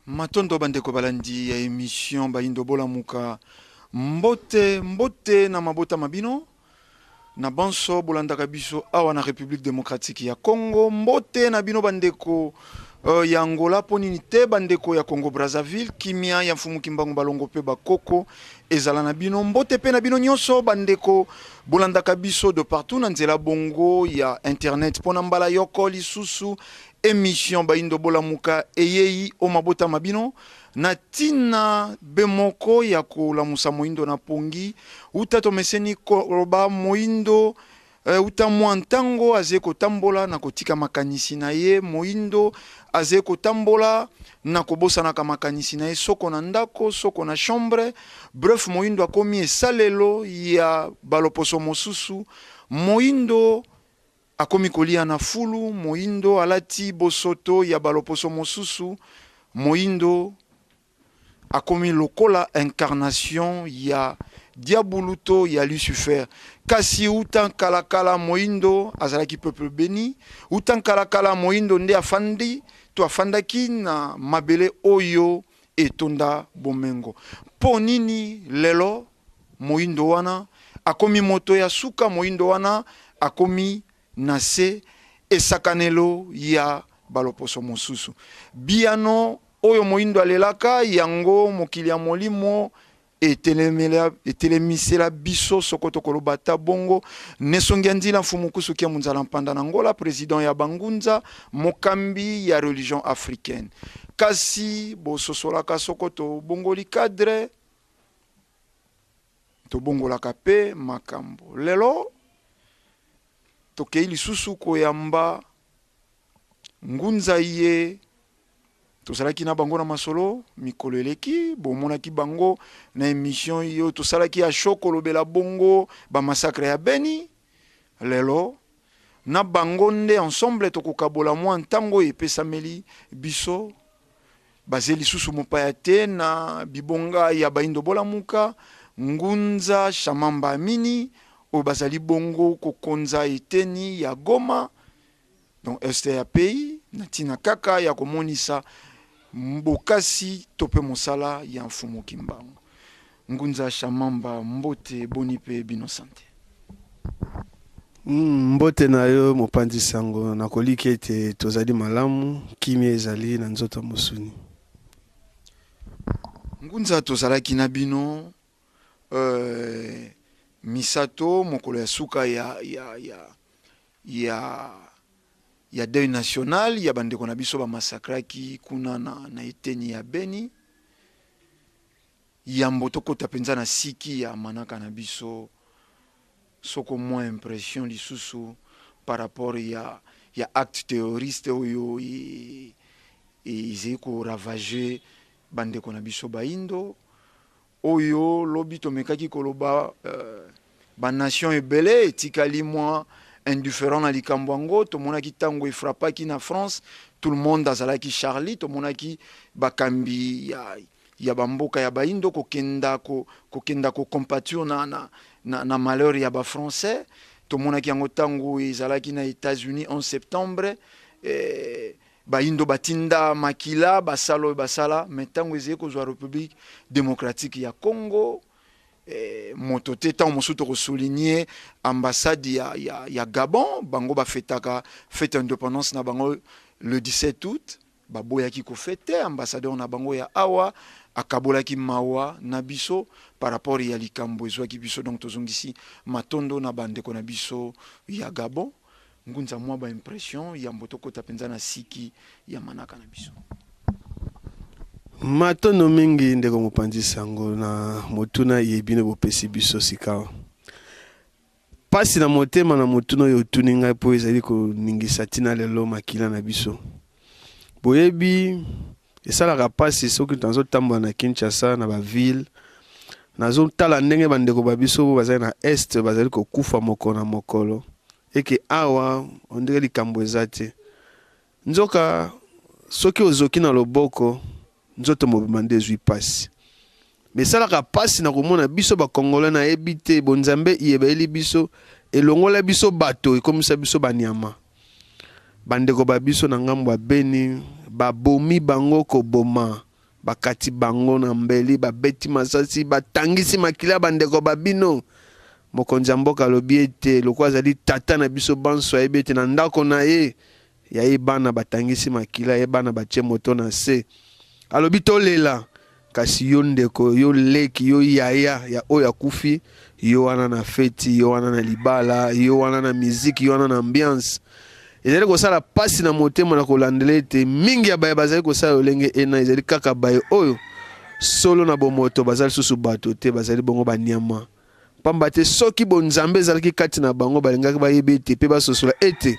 Matondo bandeko balandi ya émission Bayindo Bolamuka mbote na mabota mabino na banso bolandaka biso awa na République démocratique ya Congo, mbote na bino bandeko ya Angola ponini te bandeko ya Congo Brazzaville, kimia ya mfumu kimbangu balongo pe bakoko ezala na bino, mbote pe na bino nyonso bandeko bolandaka biso de partout na nzela bongo ya internet pona mbala yoko lisusu émission Bayindo Bolamuka eyei o mabota mabino na tina bemoko ya kolamusa moindo na pongi uta tomeseni koloba moindo uta mwantango aze kotambola na kotika makanisi na ye, moindo aze kotambola na kobosana ka makanisi na ye soko na ndako soko na chambre, bref moindo akomi esalelo ya baloposo mosusu, moindo akomi kolia na fulu, moindo alati bosoto ya baloposo mosusu, moindo akomi lokola incarnation ya diabuluto ya Lucifer. Kasi utan kalakala moindo azalaki peuple béni, utan kalakala moindo nde afandi to afandaki na mabele oyo etonda bomengo. Po nini lelo moindo wana akomi moto ya suka, moindo wana akomi nase esakanelo ya baloposo mosusu. Biano oyo moindo alelaka yango mokili ya molimo etelemisela biso sokoto kolobata bongo nesongi andila mfumukusu kia munzala mpanda na Angola, président ya bangunza mokambi ya religion africaine. Kasi bososolaka sokoto bongoli cadre to bongolaka pe makambo. Lelo tokei lisusu koyamba ngunza ye tosalaki na bango na masolo mikolo eleki bomonaki bango na émission yo tosalaki ya shoko lobela bongo ba massacre ya Beni. Lelo na bango nde ensemble tokokabola mwa ntango epesameli biso bazeli lisusu mopaya te na bibonga ya Bayindo Bolamuka ngunza Shamamba Amini o bazali bongo kokonza eteni ya Goma, donc este ya pays na tina kaka ya komonisa mbokasi tope mosala ya mfumu kimbangu. Ngunza Shamamba mbote boni pe bino sante. Mbote na yo mopandi sango na koliki ete tozali malamu kimi ezali na nzoto mosuni. Ngunza tozalaki na bino misato mokolo ya suka ya deuil national ya bandeko na biso ba masakraki kuna na eteni ya Beni ya mboto kota penza na siki ya manaka na biso soko moins impression lisusu par rapport ya acte terroriste oyo izeko ravager bandeko na biso Bayindo oyo lobi tomekaki koloba ba nation ebele etikali mwa indifférent na likambo yango. Tomonaki tango efrapaki na France, tout le monde azalaki Charlie. Tomonaki bakambi ya bamboka ya Bayindo kokenda ko compatir na malheur ya ba français. Tomonaki yango tango ezalaki na États-Unis en septembre, Bayindo batinda makila basala mais tango ezeki kozwa République démocratique ya Congo moto te tant mosusu to souligner ambassade ya Gabon bango ba fetaka fête indépendance na bango le 17 août baboyaki ko fêter ambassadeur na bango ya awa akabolaki mawa na biso par rapport ya likambo ezwaki biso, donc tozongisi matondo na bandeko na biso ya Gabon. Ngunza mwa ba impression ya mboto kota penza na siki ya manaka na biso. Matondo mingi ndeko mopandi sango na motuna yebine bopesi biso sikawa. Pasi na motema na motuna yo tuninga po ezali ko ningisa tina lelo makila na biso. Boyebi esalaka pasi soki tanzo tamba na Kinshasa na ba ville nazo tala ndenge bandeko babiso bazali na est bazali kokufa moko na mokolo eke awa ondire likambo eza te nzoka soki ozoki na loboko nzoto mobima nde ezwi pasi me esalaka pasi na komona biso bakongole nayebi te bonzambe iyebeli biso elongola biso bato ekomisa biso banyama bandeko babiso na ngambo ya Beni babomi bango koboma bakati bango na mbeli babeti masasi batangisi makila bandeko babino mokonzi ya mboka alobi ete lokwa azali tata na biso banso ayebi ete na ndako na ye yaye bana batangisi makila ye bana batie moto na se alobi tolela kasi yo ndeko yo leki yo yaya ya oyo akufi yo wana na feti yo wana na libala yo wana na miziki yo wana na ambiance ezali kosala pasi na motema na kolandela ete mingi ya baye bazali kosala olenge ena ezali kaka baye oyo solo na bomoto bazali susu bato te bazali bongo banyama pamba te soki bonzambe ezalaki kati na bango balingaki bayebi ete mpe basosola ete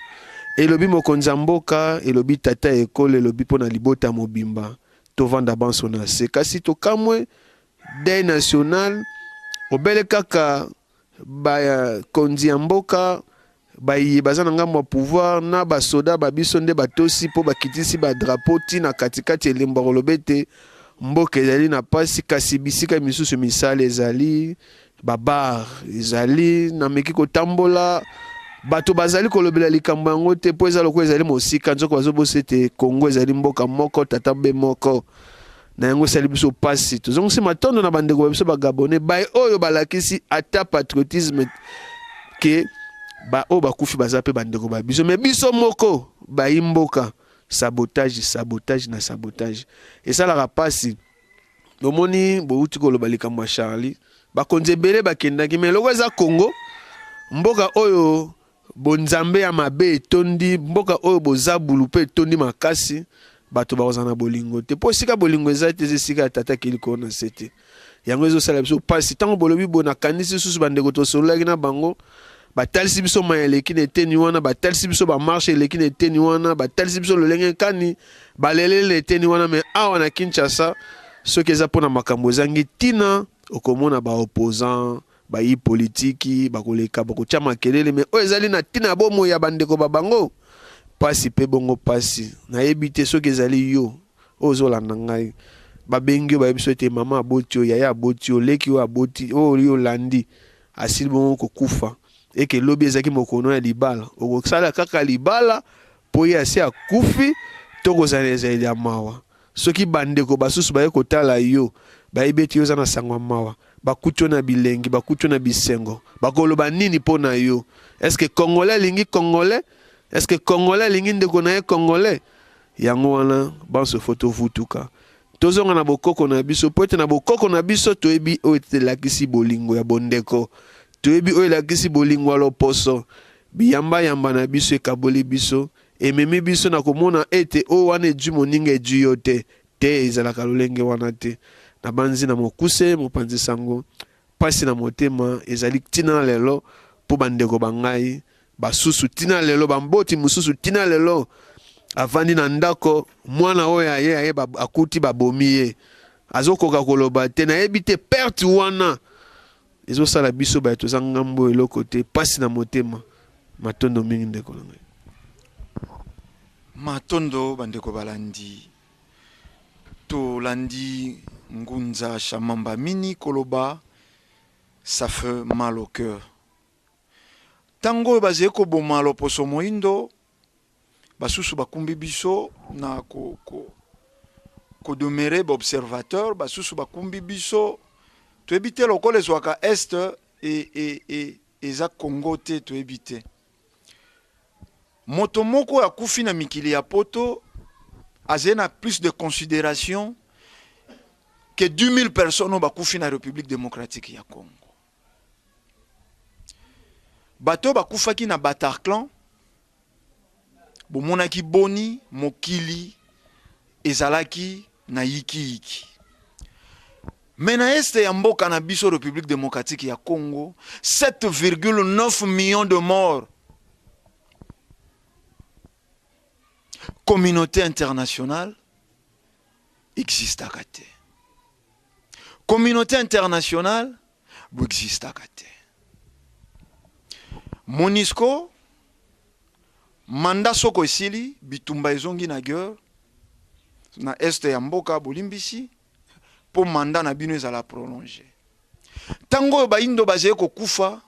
elobi mokonzi ya mboka elobi tata ya ekole elobi mpo na libota mobimba tovanda banso na se kasi tokamwe deuil national obele kaka bakonzi ya mboka bayi baza na ngambo ya pouvoir na basoda babiso nde batosi mpo bakitisi badrapo ntina katikati elembo koloba ete mboka ezali na pasi kasi bisika misusu misala ezali babar ezali na meki kotambola bato bazali kolobela likambo yango te mpo eza loko ezali mosika nzoko bazobosa ete Kongo ezali mboka moko tata mbe moko na yango esali biso pasi tozongisi matondo na bandeko babiso bagabone baye oyo balakisi ata patriotisme ke oyo bakufi baza mpe bandeko babiso me biso moko bayi mboka sabotage na sabotage esalaka pasi bomoni bouti koloba likambo ya Charlie bakonzi ebele bakendaki me loko eza Kongo mboka oyo bonzambe ya mabe etondi mboka oyo bozabulu mpe etondi makasi bato bakozala na bolingo te mpo esika bolingo eza te esika ya tata keli kona se te yango ezosala biso pasi ntango bolobi bo nakanisi susu bandeko tosololaki na bango batalisi biso maya eleki na eteni wana batalisi biso bamarshe eleki na eteni wana batalisi biso lolenge nkani baleleli na eteni wana me awa na Kinshasa soki eza mpona makambo ezangi ntina okomona baopposant bayi politiki bakoleka bakotia makelele me oyo ezali na ntina ya bomoi ya bandeko babango pasi mpe bongo pasi nayebi te soki ezali yo oyo ozolanda ngai babengi oyo bayebi so ete mama aboti oyo yaya aboti oyo leki oyo aboti oyo olandi asili bongo kokufa eke lobi ezaki mokono ya libala okosala kaka libala mpo ye asi akufi tokozala ezali ya mawa soki bandeko basusu baye kotala yo bayebi ete yo oza na sango ya mawa bakuti yo na bilengi bakuti yo na bisengo bakoloba nini mpo na yo eske congolais alingi congolais eske congolais alingi ndeko na ye congolais yango wana banso fo tovutuka tozonga na bokoko na biso po ete na bokoko na biso toyebi oyo elakisi bolingo ya bondeko toyebi oyo elakisi bolingo ya loposo biyamba na biso ekaboli biso ememi biso na komona ete oyo wana eju moninga eju yo te ezalaka lolenge wana te na banzi na mokuse mopanzi sango pasi na motema ezali tina lelo po bandeko bangai basusu tina lelo bamboti mususu tina lelo avandi na ndako mwana oyo aye akuti babomi ye azokoka koloba te nayebi te perte wana ezosala biso baye toza ngambo eloko te pasi na motema matondo mingi ndeko na ngai matondo bandeko balandi tolandi Ngunza Shamamba Mini koloba ça fait mal au cœur tango bazé ko boma loposo moindo basusu bakumbi biso na ko demeurer observateur basusu bakumbi biso to ebite lokole zwaka est et eza Congo te to ebite moto moko ya kufi na mikili ya poto azena plus de considération que 10 000 personnes bakufi na République démocratique ya Congo. Bato bakufaki na Bataclan, bomonaki boni, mokili, ezalaki na yiki. Mais na este ya mboka na biso République démocratique ya Congo, 7,9 millions de morts. Communauté internationale existe à côté. Communauté internationale existe à côté. MONUSCO mandat soko esili bitumba ezongi na guerre na este ya mboka bolimbisi po mandat na bino ezala prolonger. Tango baindo bazeye ko kufa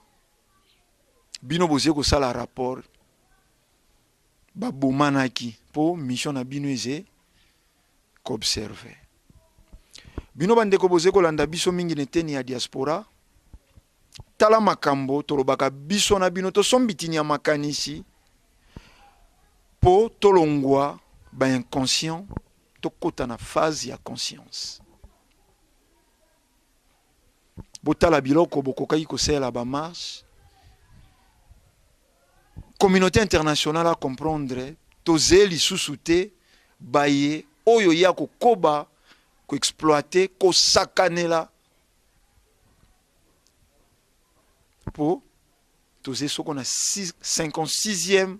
bino bozeye ko sala rapport babomanaki po mission na bino eze ko observer. Bino bandeko bozeye ko landa biso mingi neteni ya diaspora. Tala makambo tolobaka biso na bino to sombitini ya makanisi po tolongwa ba inconscient to kota na phase ya conscience. Botala biloko bokokai ko sela ba marche. Communauté internationale a comprendre to zeli susute baye oyo ya ko koba ko exploiter ko sakanela po toze soko na 56e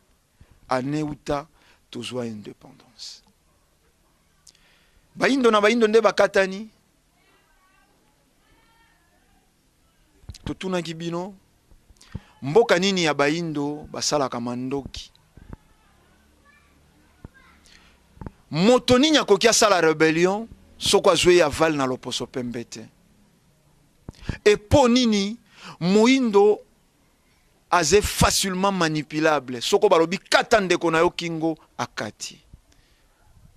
année uta tozwa indépendance. Baindo na baindo nde bakatani totuna kibino mboka nini ya baindo basalaka mandoki moto nini akoki asala rebellion soko azwe ya val na loposo pembete et po nini moindo aze facilement manipulable soko balobi kata ndeko na yo kingo akati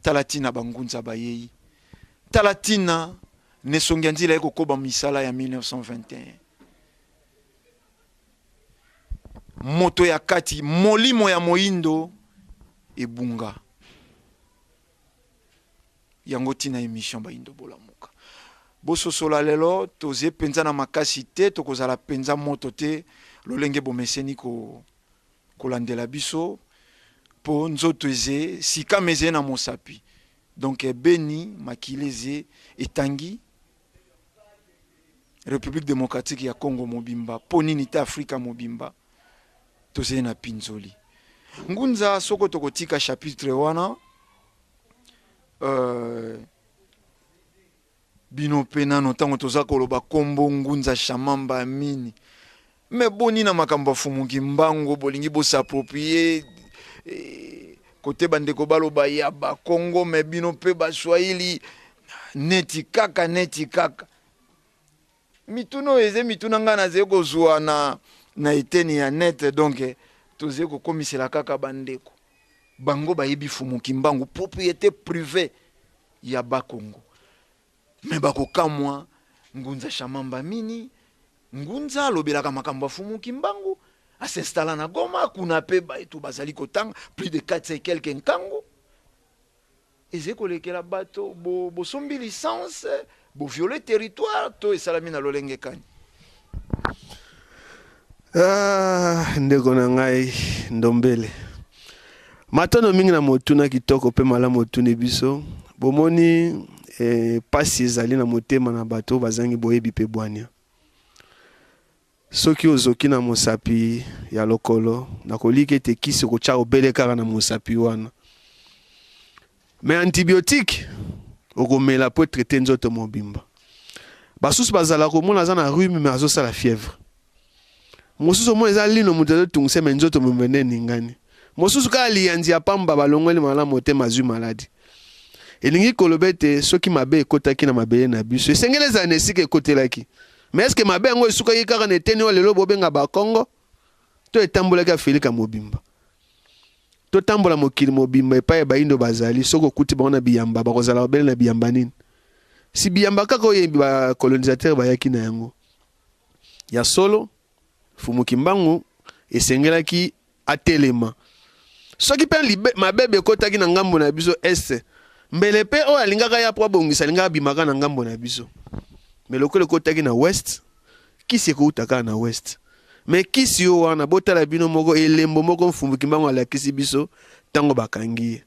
talatina bangunza bayei talatina nesongi nzila eko koba misala ya 1921 moto ya kati molimo ya moindo ebunga yango tina émission baindo bolamuka boso sola lelo toze penza na makasi te tokozala penza moto te lolenge bomeseni ko kolandela biso po nzoto eze sika meze na mosapi donc beni makileze etangi République démocratique ya Congo mobimba po nini ta Afrika mobimba toze na pinzoli ngunza soko tokotika chapitre wana bino pena no tango toza koloba kombo ngunza shamamba mini me boni na makambo fumuki mbango bolingi bo s'approprier kote bandeko baloba ya ba Congo me bino pe ba Swahili neti kaka mituno eze mituna ngana ze kozwa na eteni ya net donc toze ko komisela kaka bandeko bango bayebi fumuki mbango propriété privée ya ba Congo me bakokamwa ngunza shamamba mini ngunza alobelaka makambo fumuki mbango s'installer na Goma kuna pe baitu bazali kotanga plus de 4 et quelques nkango eze kolekela bato bo sombi licence bo violer territoire to esalami na lolenge kani ndeko na ngai ndombele matono mingi na motuna kitoko pe mala motuni biso bomoni pasi ezali na motema na bato bazangi boyebi pe bwania soki ozoki na mosapi ya lokolo nakoliki ete kisi kotia obele kaka na mosapi wana mais antibiotique okomela po traiter nzoto mobimba basusu bazala komona aza na rhume mais azosala fièvre mosusu omona eza lino moto azotungisa me nzoto momene ningani mosusu kaka liyanzi ya pamba balongweli malamu motema azwi maladi elingi koloba ete soki mabe ekotaki na mabele na biso esengeli ezala na esika ekotelaki mais est-ce que mabe yango esukaki kaka na eteni oyo lelo bobenga bakongo to etambolaki afilika mobimba totambola mokili mobimba epai ya baindo bazali soki okuti bango na biyamba bakozala babele na biyamba nini si biyamba kaka oyo bacolonisateur bayaki na yango ya solo fumuki mbangu esengelaki atelema soki mpe mabebe ekotaki na ngambo na biso este mbele mpe oyo alingaka ya po abongisa alingaka bimaka na ngambo na biso mais lokolo ekotaki na west kisi ekoutaka na west mais kisi yo wana botala bino moko elembo moko mfumbuki mbango alakisi biso tango bakangi ye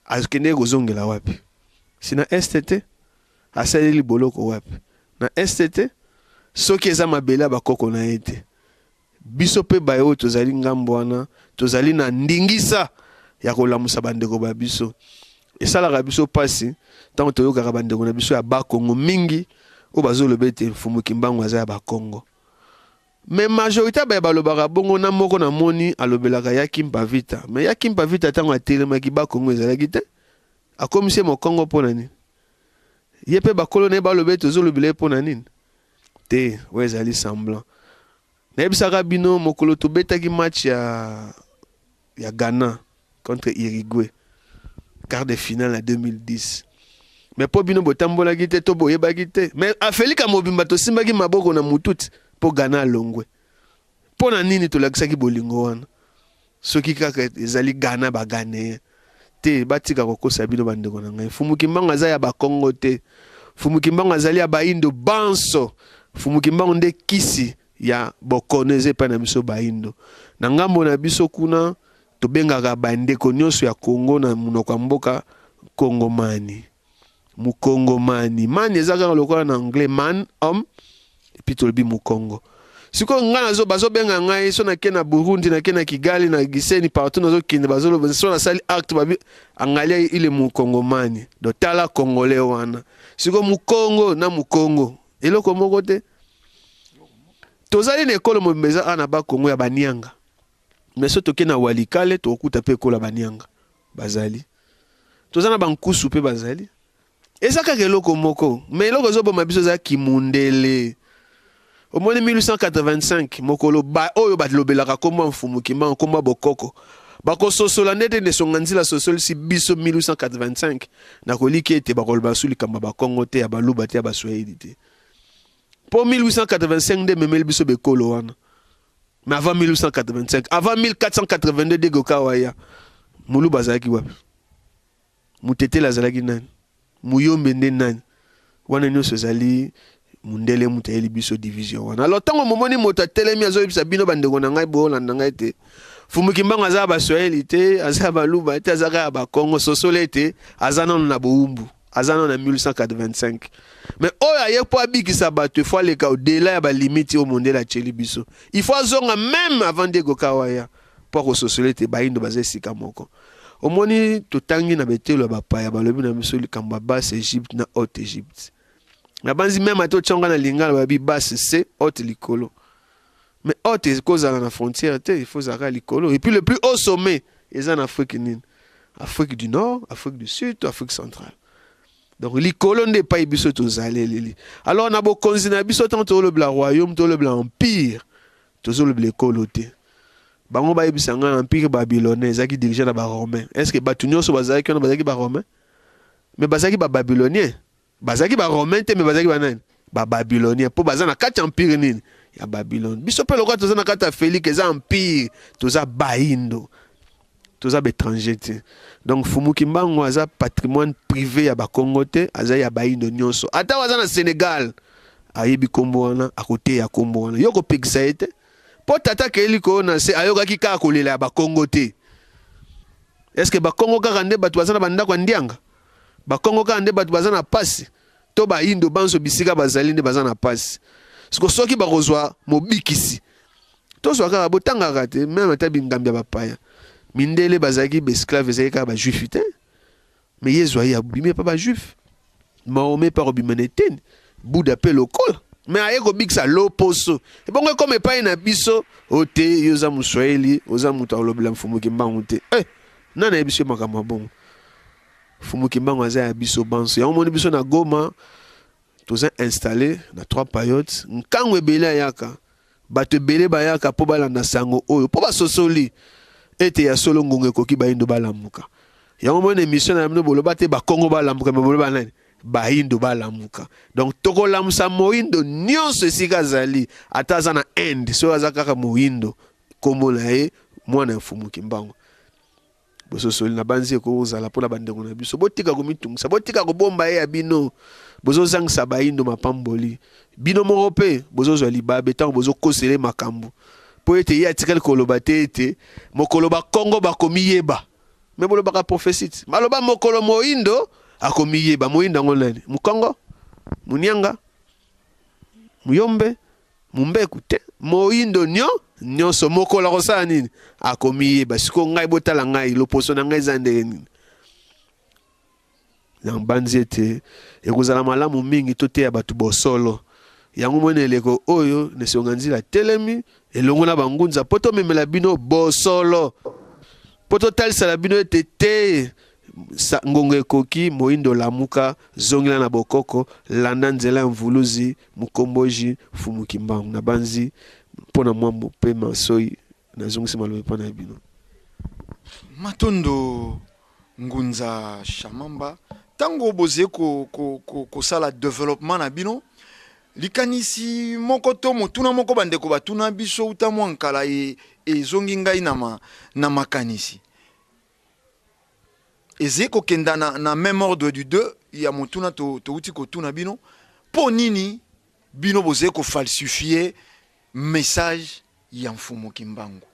akende kozongela wapi sina STT asaleli boloko wapi na STT soki eza mabele bakoko na ete biso pe bayo tozali ngambo wana tozali na ndingisa ya kolamusa bandeko ba biso esalaka biso pasi tango toyokaka bandeko na biso ya bakongo mingi o bazoloba ete Mfumu Kimbangu aza ya ba Congo. Mais majorité ba balobaka bongo na moko na moni alobelaka ya Kimpa Vita. Mais ya Kimpa Vita tango atelemaki ba Congo ezalaki te. Akomisi mo Congo pona nini? Ye pe ba kolone ba lobe tozolobele pona nini? Te, ouais ezali semblant. Na yebisaka bino mokolo tobetaki match ya Ghana contre Uruguay. Quart de finale en 2010. Mais po bino botambola gite to boyeba gite. Mais Afelika Mobimba to simbaki maboko na mututi po Ghana longwe. Pona nini to lakisaki bolingo wana. Soki kaka ezali Ghana ba Ghanais. Te batika kokosa bino bandeko na ngai. Mfumu Kimbangu aza ya ba Congo te. Mfumu Kimbangu azali ya ba Indo banso. Mfumu Kimbangu nde kisi ya bokoneze pa na biso ba Indo. Na ngambo na biso kuna to bengaka bandeko nyonso ya Congo na munoko mboka Kongomani. Mukongomani. Man ezaka lokola na anglais man, homme. Et puis tolbi Mukongo. Siko ngana zo bazo benga ngai so na kena Burundi na kena Kigali na Gisenyi partout nazo kende bazo so na sali acte babi angalia ile Mukongomani. Do tala Congolais wana. Siko Mukongo na Mukongo. Eloko moko te. Tozali na ekolo mbeza ana ba Kongo ya Banianga. Mais so toke na Walikale to okuta pe ekola Banianga. Bazali. Tozana bankusu pe bazali. Ezaka keloko moko. Mais eloko zo boma biso za Kimundele. Au moins 1885 mokolo ba oyo batlobelaka komba Mfumu Kimbangu komba bokoko. Bako sosola ndete ne songanzila sosoli si biso 1885 na koliki ete bakoloba suli kamba ba Congo te ya baluba te ya baswahili te. Pour 1885 de memel biso bekolo wana. Mais avant 1885, avant 1482 de Gokawaya, Moulou bazaki wapi. Mutete la zalaki nani. Muyombe nde nani. Wana nyoso zali mundele mutayeli biso division wana. Alors tango momoni mota telemi azo bisa bino bandeko na ngai bo landa ngai te. Mfumu Kimbangu aza ba Swahili te, aza ba luba te, aza ba Congo sosole te, aza non na boumbu. Aza non na 1885. Mais oya ye po abikisa bato faut aller au-delà ya ba limite au monde la cheli biso. Il faut zonga même avant de Gokawaya pour que sosole te ba indo baze sika moko. Omoni totangi na betelo ba paya ba lobi na biso likamba basse Égypte na haute Égypte. Na banzi même ato tchonga na lingala ba bi basse c'est haute likolo. Mais haute est cause à la frontière, il faut zaka likolo. Et puis le plus haut sommet est en Afrique nine. Afrique du Nord, Afrique du Sud, Afrique centrale. Donc likolo n'est pas biso to zaleli. Alors na bo konzina biso tanto le bla royaume, to le bla empire, to zo le bla koloté. Bango ba ibisanga empire babylonais zaki dirigé na ba romain. Est-ce que batunyo so bazaki na bazaki ba romain? Mais bazaki ba babylonien. Bazaki ba romain te mais bazaki ba nani? Ba babylonien. Po bazana kati empire nini? Ya Babylone. Biso pe lokwa toza na kata Félix eza empire, toza baindo. Toza étranger te. Donc Mfumu Kimbangu aza patrimoine privé ya ba Congo te, aza ya baindo nyonso. Ata waza na Sénégal, ayebi kombo wana, akote ya kombo wana. Yoko pekisa ete. Po tata keliko na se ayoka kika kolela ya ba Congo te. Est-ce que ba Congo kaka nde batu baza na banda kwa ndianga? Ba Congo kaka nde batu baza na pasi. To ba indo banso bisika bazali nde baza na pasi. Siko soki bakozwa mobikisi. To so kaka botanga kate même ta bingambia bapaya. Mindele bazaki be esclave ezaka ba juif te. Mais yezwa ya bimé pa ba juif. Mahomet pa obimaneten. Bouddha pe lokol. Mais ayeko bikisa loposo. Et bongo comme pa na biso ote yoza muswahili, oza muta olobela Mfumu Kimbangu te. Nana ebiso makama bongo. Mfumu Kimbangu aza ya biso banso. Ya omoni biso na Goma. Tous installés dans 3 périodes. Nkango ebele yaka. Bato ebele bayaka po balanda sango oyo. Po basosoli. Ete ya solo ngongo koki baindo balamuka. Ya omoni émission na mino boloba te ba Congo balamuka me boloba nani? Baindo balamuka. Donc toko lamusa moindo nyonso esika zali. Ataza na end. So aza kaka moindo. Kombo na ye mwana Mfumu Kimbangu. Bososoli na banzi ko zala po la bandengo na biso. Botika ko mitungisa. Botika ko bomba ye abino. Bozo zangisa baindo mapamboli. Bino morope, bozo zwa libabe, tango bozo kosele makambu. Po ete ye atikali koloba te ete, mokoloba Congo bakomi yeba. Me boloba ka prophétie. Maloba mokolo moindo, akomi yeba. Moindo ngo nani? Mukongo? Munianga? Muyombe? Mumbeku te? Moindo nyonso mokolo kosala nini? Akomi yeba. Siko ngai botala ngai, loposo na ngai zande nini? na banzi ete ekozala malamu mingi tote ya batu bosolo yango mwene eleko oyo nesonga nzila telemi elongo na bangunza poto memela bino bosolo poto talisala bino ete te ngongo ekoki moindo lamuka zongela na bokoko landa nzela ya mvuluzi mukomboji fumuki mbangu na banzi mpona mwambo pe masoi na zongisi malobe pa na bino Matondo Ngunza Shamamba tango boze ko sala développement na bino likanisi moko to motuna moko bandeko batuna biso utamwa nkala zongi ngai na makanisi ezeko kenda na même ordre du 2 ya motuna to uti ko tuna bino po nini bino boze ko falsifier message ya mfumu Kimbangu.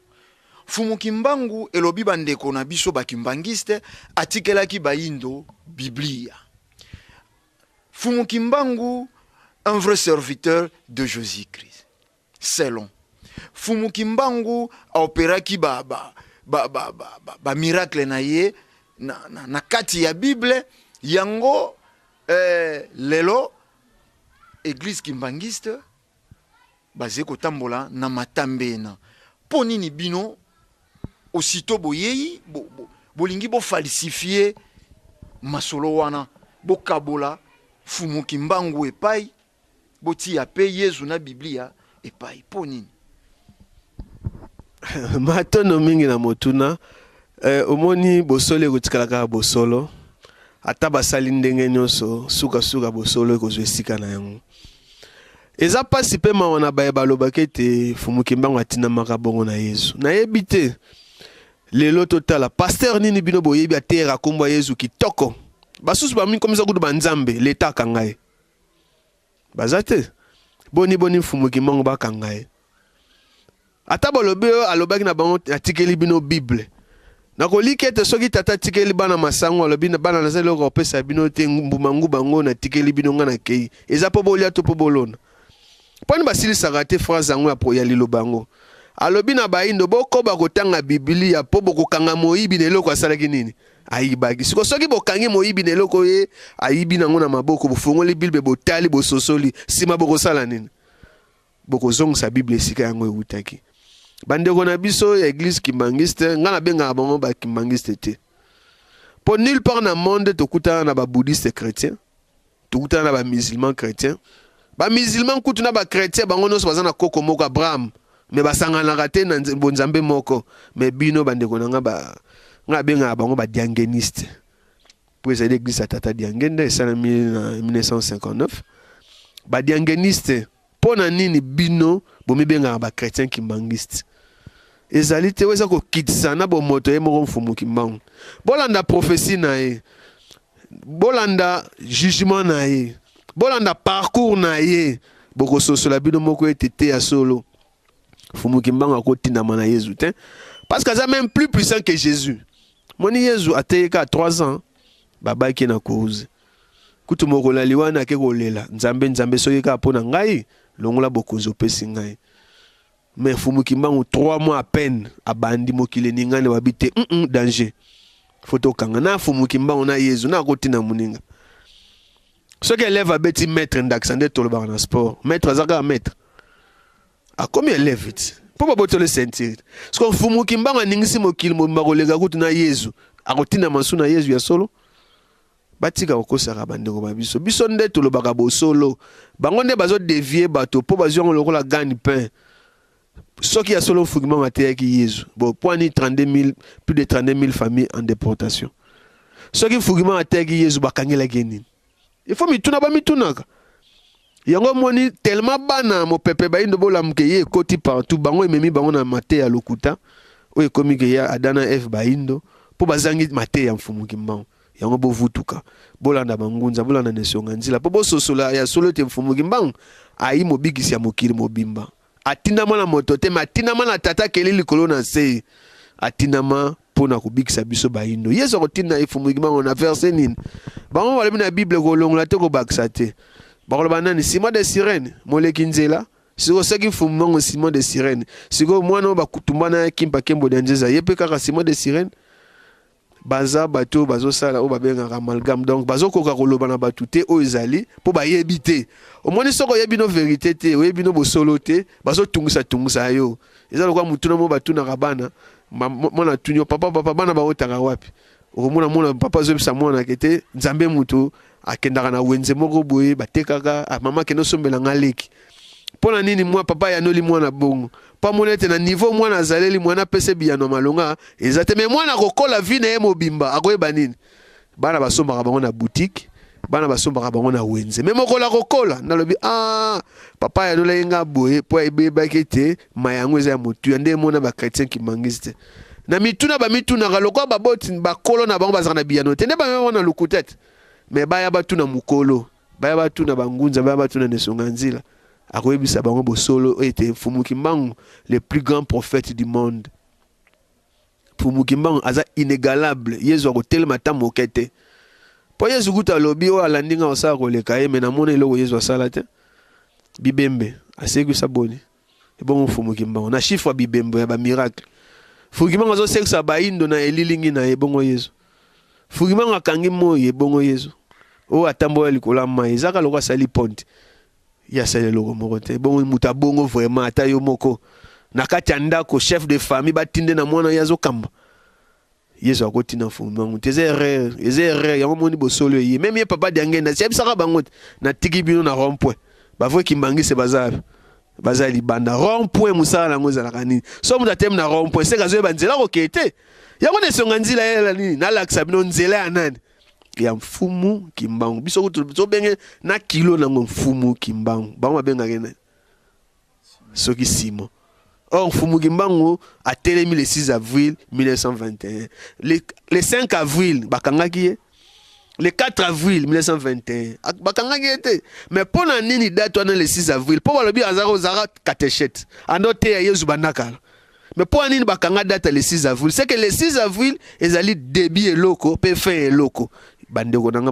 Fumu Kimbangu elobi bandeko na biso bakimbangiste atikelaki baindo Biblia. Fumu Kimbangu, un vrai serviteur de Jésus-Christ. Selon. Fumu Kimbangu a opéraki ba miracle na ye na kati ya Bible yango lelo église kimbangiste basé ko tambola na matambena. Ponini bino aussitôt boyeyi bolingi bo falsifier masolo wana bo kabola Fumu Kimbangu epai boti ape Yesu na Biblia epai ponini matono mingi na motuna omoni bosolo ekotikalaka bosolo ata basali ndenge nyonso suka bosolo ekozwa esika na yango eza pasi pe mawana baye balobaki ete Fumu Kimbangu atinamaka bongo na Yesu nayebi te lelo totala pasteur nini bino boyebi atera kombo Yesu kitoko basusu bami komisa kudu banzambe leta kangaye bazate boni Fumu Kimbangu bakangaye ata balobe alobaki na bango atikeli bino Bible nakoliki ete soki tata atikeli bana masango alobi na bana nazali kopesa bino te mbumangu bango na atikeli bino nga na kei eza po bolia to po bolona poni basilisaka te phrase yango ya liloba bango alobi na baindo bokoba kotanga Biblia po bokokanga moyibi na eloko asalaki nini ayibaki siko soki bokangi moyibi na eloko ye ayibi nango na maboko bofongoli Bible botali bososoli sima bokosala nini bokozongisa Bible esika yango eutaki bandeko na biso ya église kimbangiste nga na benga bango ba kimbangiste te po nulle part na monde tokutana na ba bouddhiste chrétien tokutana na ba musulman chrétien ba musulman kutu na ba chrétien bango nyonso baza na koko moko Abraham me basanganaka te na bonzambe moko me bino bandeko na nga benga bango ba diangeniste po ezali église ya tata Diangende esalami na 1959 ba diangeniste pona nini bino bomibenga ba chrétien kimbangiste ezali te weza ko kitisa na bo moto ye moko Fumu Kimbangu bolanda prophétie na ye bolanda jugement na ye bolanda parcours na ye boko sosola bino moko etete ya solo Fumu Kimbangu akotinama na Yesu te parce que ça même plus puissant que Jésus moni Yesu ateyeka 3 ans babaki na cause kutu mokola liwana ke kolela nzambe soki ka pona ngai longola bokonzo pesi ngai mais Fumu Kimbangu 3 mois à peine abandi mokile ningane babite danger photo kanga na Fumu Kimbangu na Yesu na kotina muninga soki élève abeti maître ndaksande tolobaka na sport maître azaka maître a combien élève vite pour botole sentir parce que Fumu Kimbangu ningisi mokile makolega kutu na Yesu akotina masu na Yesu ya solo batika okosaka bandeko babiso biso nde tolobaka bosolo bango nde bazo dévier bato po bazwa lokola gagne pain soki ya solo Fumu Kimbangu ateyaki Yesu bon poani 32 000 plus de 32 000 familles en déportation soki Fumu Kimbangu ateyaki Yesu bakangelaki nini il faut mituna ba mitunaka yango moni tellement bana mo pepe baindo bolamuke ye koti partout bango ememi bango na mate ya lokuta oyo komi ke ya adana f baindo po bazangi mate ya Fumu Kimbangu yango bovutuka bolanda bangunza bolanda nesonga nzila po bososola ya solo te Fumu Kimbangu ayi mobikisi ya mokili mobimba atinama na moto te matinama na tata kelili kolona se atinama pona kubikisa biso baindo Yesu akotina Fumu Kimbangu na verset nini bango walebi na Bible kolongola te kobakisa te bakoloba nani Simon de Sirène moleki nzela siko soki Fumu Kimbangu Simon de Sirène siko mwana bakutumbana kimpa kembo de nzeza yepe kaka Simon de Sirène baza bato bazo sala o babenga amalgame donc bazo koka koloba na batu te o ezali po ba yebite au moins soko yebi no vérité te o yebi no bosolo te bazo tungisa yo ezalo kwa mutuna mo batu na kabana mona tunyo papa bana ba otaka wapi mona papa zo bisa mona kete nzambe mutu akendaka na wenze moko boye batekaka mama keno sombela ngaleki pona nini mwa papa ya noli mwana bongo pa monete na niveau mwana azaleli mwana pese biyano malonga ezate me mwana kokola vie na ye mobimba akoyeba nini bana basombaka bango na boutique bana basombaka bango na wenze me mokola kokola nalobi papa ya noli nga boye po ebebaki te mayango eza ya motu ya nde mona ba chrétien ki mangiste na mituna ba mituna kaloko baboti bakolo na bango bazaka na biyano te nde ba na lukutete me baya batuna mukolo baya batuna bangunza baya batuna nesonga nzila akoyebisa bango bosolo ete Fumu Kimbangu le plus grand prophète du monde. Fumu Kimbangu aza inégalable yezu akotelema ta mokete po yezu kuta lobi o alandinga osala koleka ye me namona eloko yezu asala te bibembe aseki saboni ebongo Fumu Kimbangu na chiffre bibembe ya ba miracle Fumu Kimbangu azo seksa baindo na elilingi na ebongo yezu Fumu Kimbangu akangi moyi ebongo yezu o atambola likola mai ezaka lokwa sali ponte ya sale loko moko te bongo muta bongo vraiment ata yo moko na kati ya ndako chef de famille batinde na mwana yazo kamba yezo akotina Fumu Kimbangu te erreur yango moni bosolo ye même ye papa diangenda c'est ça bango na tiki bino na rond-point bavwe kimbangise bazali banda rond-point musala nango zalaka nini so muta tem na rond-point c'est kazo banzela ko kete yango ne songa nzila yela nini na laksa bino nzela ya nani ya Fumu Kimbangu biso kutu benge na kilo nango Fumu Kimbangu bango benga kena soki simo Fumu Kimbangu a telemi le 6 avril 1921 le 5 avril bakangaki ye le 4 avril 1921 bakangaki ete mais pona nini date wana le 6 avril po balobi azaro zara katechete anote ya yezu banakala mais pour nini bakanga date le 6 avril c'est que le 6 avril ezali début eloko pe fin eloko bandeko nanga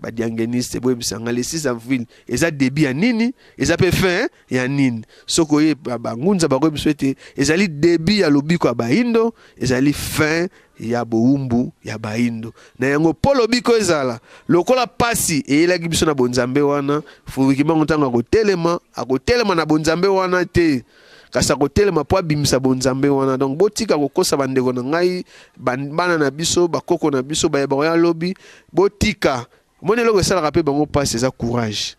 badiangeniste boye bisanga le 6 avril eza début ya nini eza pe fin ya nini soko ye bangunza bakoye biso ete ezali début ya lobiko ya baindo ezali fin ya boumbu ya baindo na yango po lobiko ezala lokola pasi eyelaki biso na bonzambe wana Fumu Kimbangu ntango akotelema na bonzambe wana te kasi akotelema po abimisa bonzambe wana donc botika kokosa bandeko na ngai bana na biso bakoko na biso bayeba ya lobi botika moni eloko esalaka mpe bango mpasi eza courage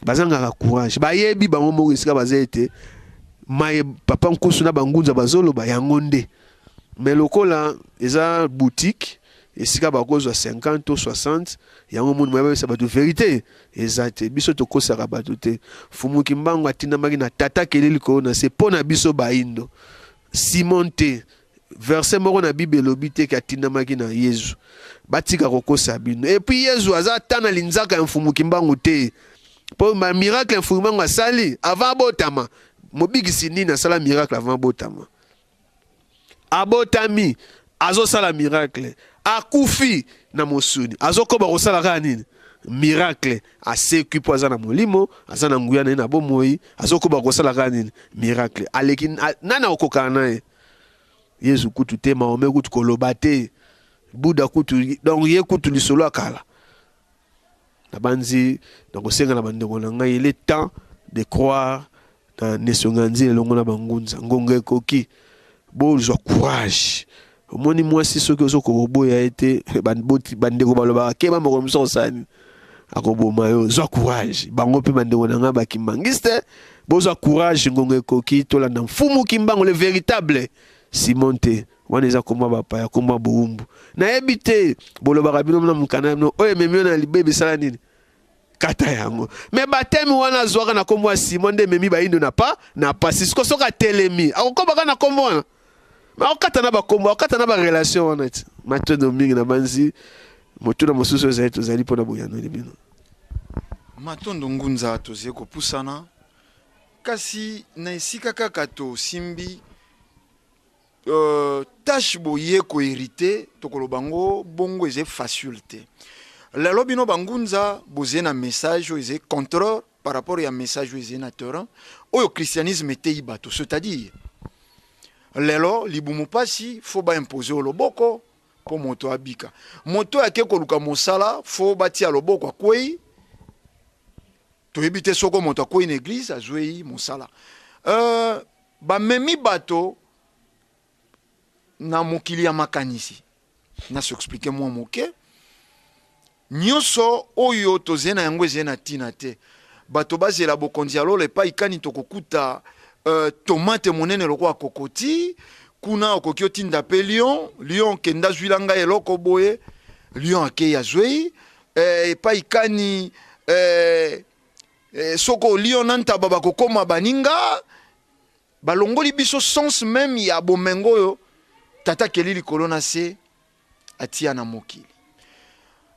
bazangaka courage bayebi bango moko esika baza ete maye papa nkusu na bangunza bazoloba yango nde mais lokola eza boutique esika bakozwa 50 ou 60 yango moni moyebisa bato vérité eza te biso tokosaka bato te Fumu Kimbangu atindamaki na tata keleli ko na se po na biso baindo Simon te verset moko na Bible elobi te ki atindamaki na yezu batika kokosa bino et puis yezu aza ata na linzaka ya Fumu Kimbangu te po ma miracle ya Fumu Kimbangu asali avant botama mobikisi nini asala miracle avant botama abotami azosala miracle akufi na mosuni azokoba kosalaka nini miracle aseki po aza na molimo aza na nguya na bomoi azokoba kosalaka nini miracle aleki nana okokana naye yezu kutu te maome kutu koloba te buda kutu donc ye kutu lisolo akala na banzi na kosenga na bandeko na ngai il est temps de croire na nesonga nzela longo na bangunza ngonga ekoki bozwa courage omoni mwasi soki ozokoboya ete bandeko balobaka keba moko miso osani akoboma yo zwa courage bango mpe bandeko na ngai bakimbangiste bozwa courage ngonga ekoki tolanda Fumu Kimbangu le véritable Simon te wana eza komwa bapaya komwa boumbu nayebi te bolobaka bino na mokana bino oyo ememi yo na libebi esala nini kata yango me batemi wana azwaka na kombo ya Simon nde ememi baindo na pasi siko soki atelemi akokobaka na kombo wana akokata na bakombo akokata na barelation wana ti matondo mingi na banzi motuna mosusu ezali tozali mpona boyanoli bino matondo ngunza tozie kopusana kasi na esika kaka tosimbi tâche boye kohérité tokolobango bongo eze facile te lelo bino bangunza boze na message eze contre par rapport ya message eze na terrain oyo christianisme etei bato c'est-à-dire lelo libumu pasi faut ba imposer o loboko po moto abika. Moto ake koluka mosala fo bati ya loboko akwei. To ebite soko moto akwei na église azwei mosala. Ba memi bato na mokili ya makanisi. Na se expliquer moi moke. Nyoso oyo tozena yango ezena tina te. Bato bazela bokonzi ya lolo epa ikani tokokuta tomate monene lokwa kokoti. Kuna okoki otinda pe lion kenda zwilanga eloko boye, lion ake ya zwei, epa ikani soko lion nanta baba kokoma baninga, balongoli biso sens même ya bomengo yo, tata kelili kolona se atia na mokili.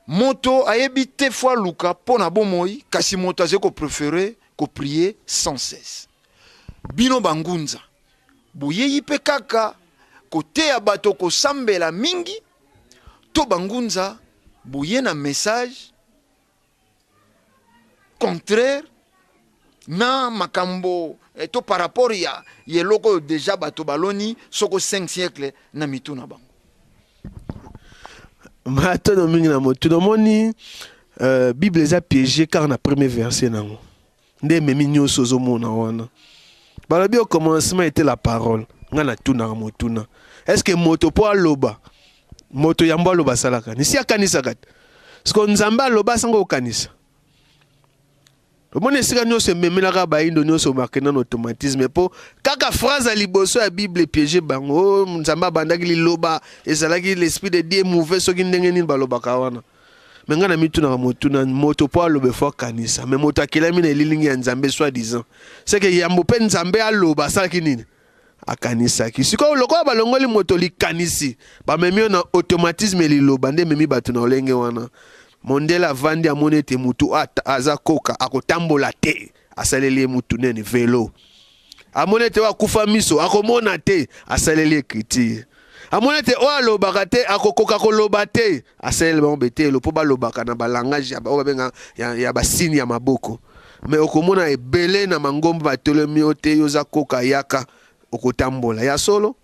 Moto ayebi te fois luka pona bomoi, kasi moto aze ko préférer ko prier sans cesse. Bino bangunza. Boyeyi pe kaka kote ya bato ko sambela mingi to bangunza boye na message contraire na makambo to par rapport ya yeloko déjà bato baloni soko 5 siècles na mitu na bango. Mato no mingi na motu no moni Bible eza piégé car na premier verset nango. Nde memi nyoso zo mona wana. Balobi au commencement était la parole. Ngana tuna motuna. Est-ce que moto po aloba? Moto yamba aloba salaka. Ni si akanisa kat. Parce que nzamba aloba sango kanisa. Omone sika nyoso memelaka ba indo nyoso marqué dans automatisme po kaka phrase à liboso ya Bible piégé bango nzamba bandaki liloba ezalaki l'esprit de Dieu mauvais soki ndenge nini baloba kawana. Mais ngana mituna motuna moto po alobe fo kanisa. Mais moto akelami na lilingi ya nzambe soi disant. C'est que yambo pe nzambe aloba salaki nini? Akanisa ki. Siko loko balongoli moto li kanisi. Ba memio na automatisme liloba nde memi batu na olenge wana. Mondela vandi amone te mutu aza koka akotambola te asaleli mutu nene velo. Amone te wakufa miso akomona te asaleli écriture. Amone te o alobaka te akokoka koloba te asaleli bambete lo po balobaka na balangage ya basini ya maboko. Mais okomona ebele na mangomba batolemi ote yoza koka yaka okotambola ya solo.